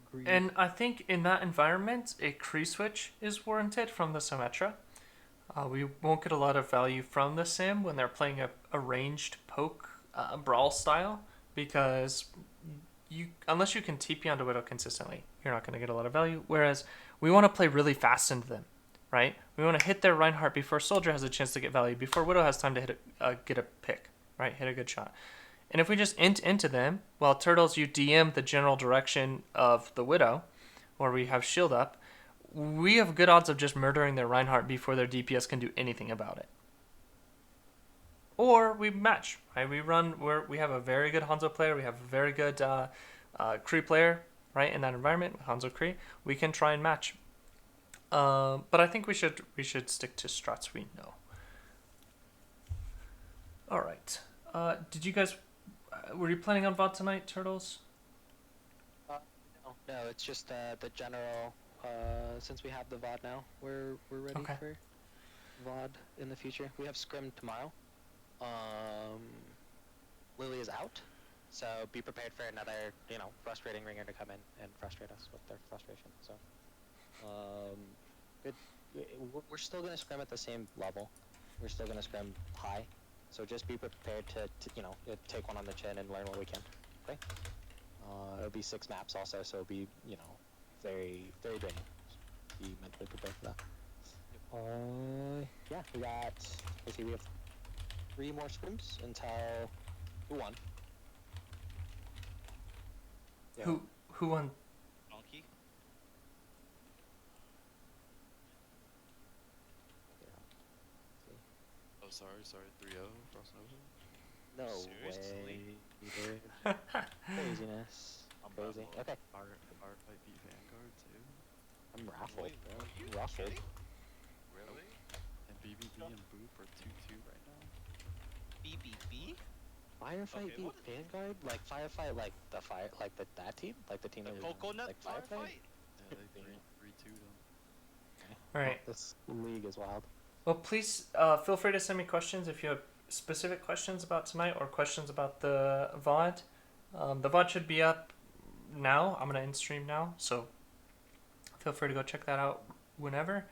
Agreed. And I think in that environment, a Kree switch is warranted from the Symmetra. We won't get a lot of value from the Sim when they're playing a ranged poke brawl style, because unless you can TP onto Widow consistently, you're not going to get a lot of value. Whereas we want to play really fast into them, right? We want to hit their Reinhardt before Soldier has a chance to get value, before Widow has time to get a pick, right? Hit a good shot. And if we just int into them, while Turtles, you DM the general direction of the Widow, or we have shield up, we have good odds of just murdering their Reinhardt before their DPS can do anything about it. Or we match, right? We have a very good Hanzo player, we have a very good Kree player, right? In that environment, Hanzo Kree, we can try and match. But I think we should stick to strats we know. All right. Did you guys? Were you planning on VOD tonight, Turtles? No, it's just the general. Since we have the VOD now, we're ready Okay. for VOD in the future. We have scrim tomorrow. Lily is out, so be prepared for another, frustrating ringer to come in and frustrate us with their frustration. So, good. We're still gonna scrim at the same level. We're still gonna scrim high. So just be prepared to take one on the chin and learn what we can. Okay. It'll be 6 maps also, so it'll be very very draining. Be mentally prepared for that. Yeah, we have 3 more scrims until 1. Yeah. Who won? Donkey? Oh, sorry, 3-0, Frost Nova. No Seriously? way, dude. Craziness. I'm Crazy. baffled. Okay. Firefight beat Vanguard too. I'm raffled, Wait, bro. are you I'm ruffled. kidding? Really? And BBB and Boop are 2-2 right now. BBB? Firefight Okay, beat what is- Vanguard? Like Firefight, like that team? Like the team The that was coconut like firefight? Yeah, they 3-2 them. All right. This league is wild. Well, please feel free to send me questions if you have specific questions about tonight or questions about the VOD. The VOD should be up now. I'm going to end stream now, so feel free to go check that out whenever.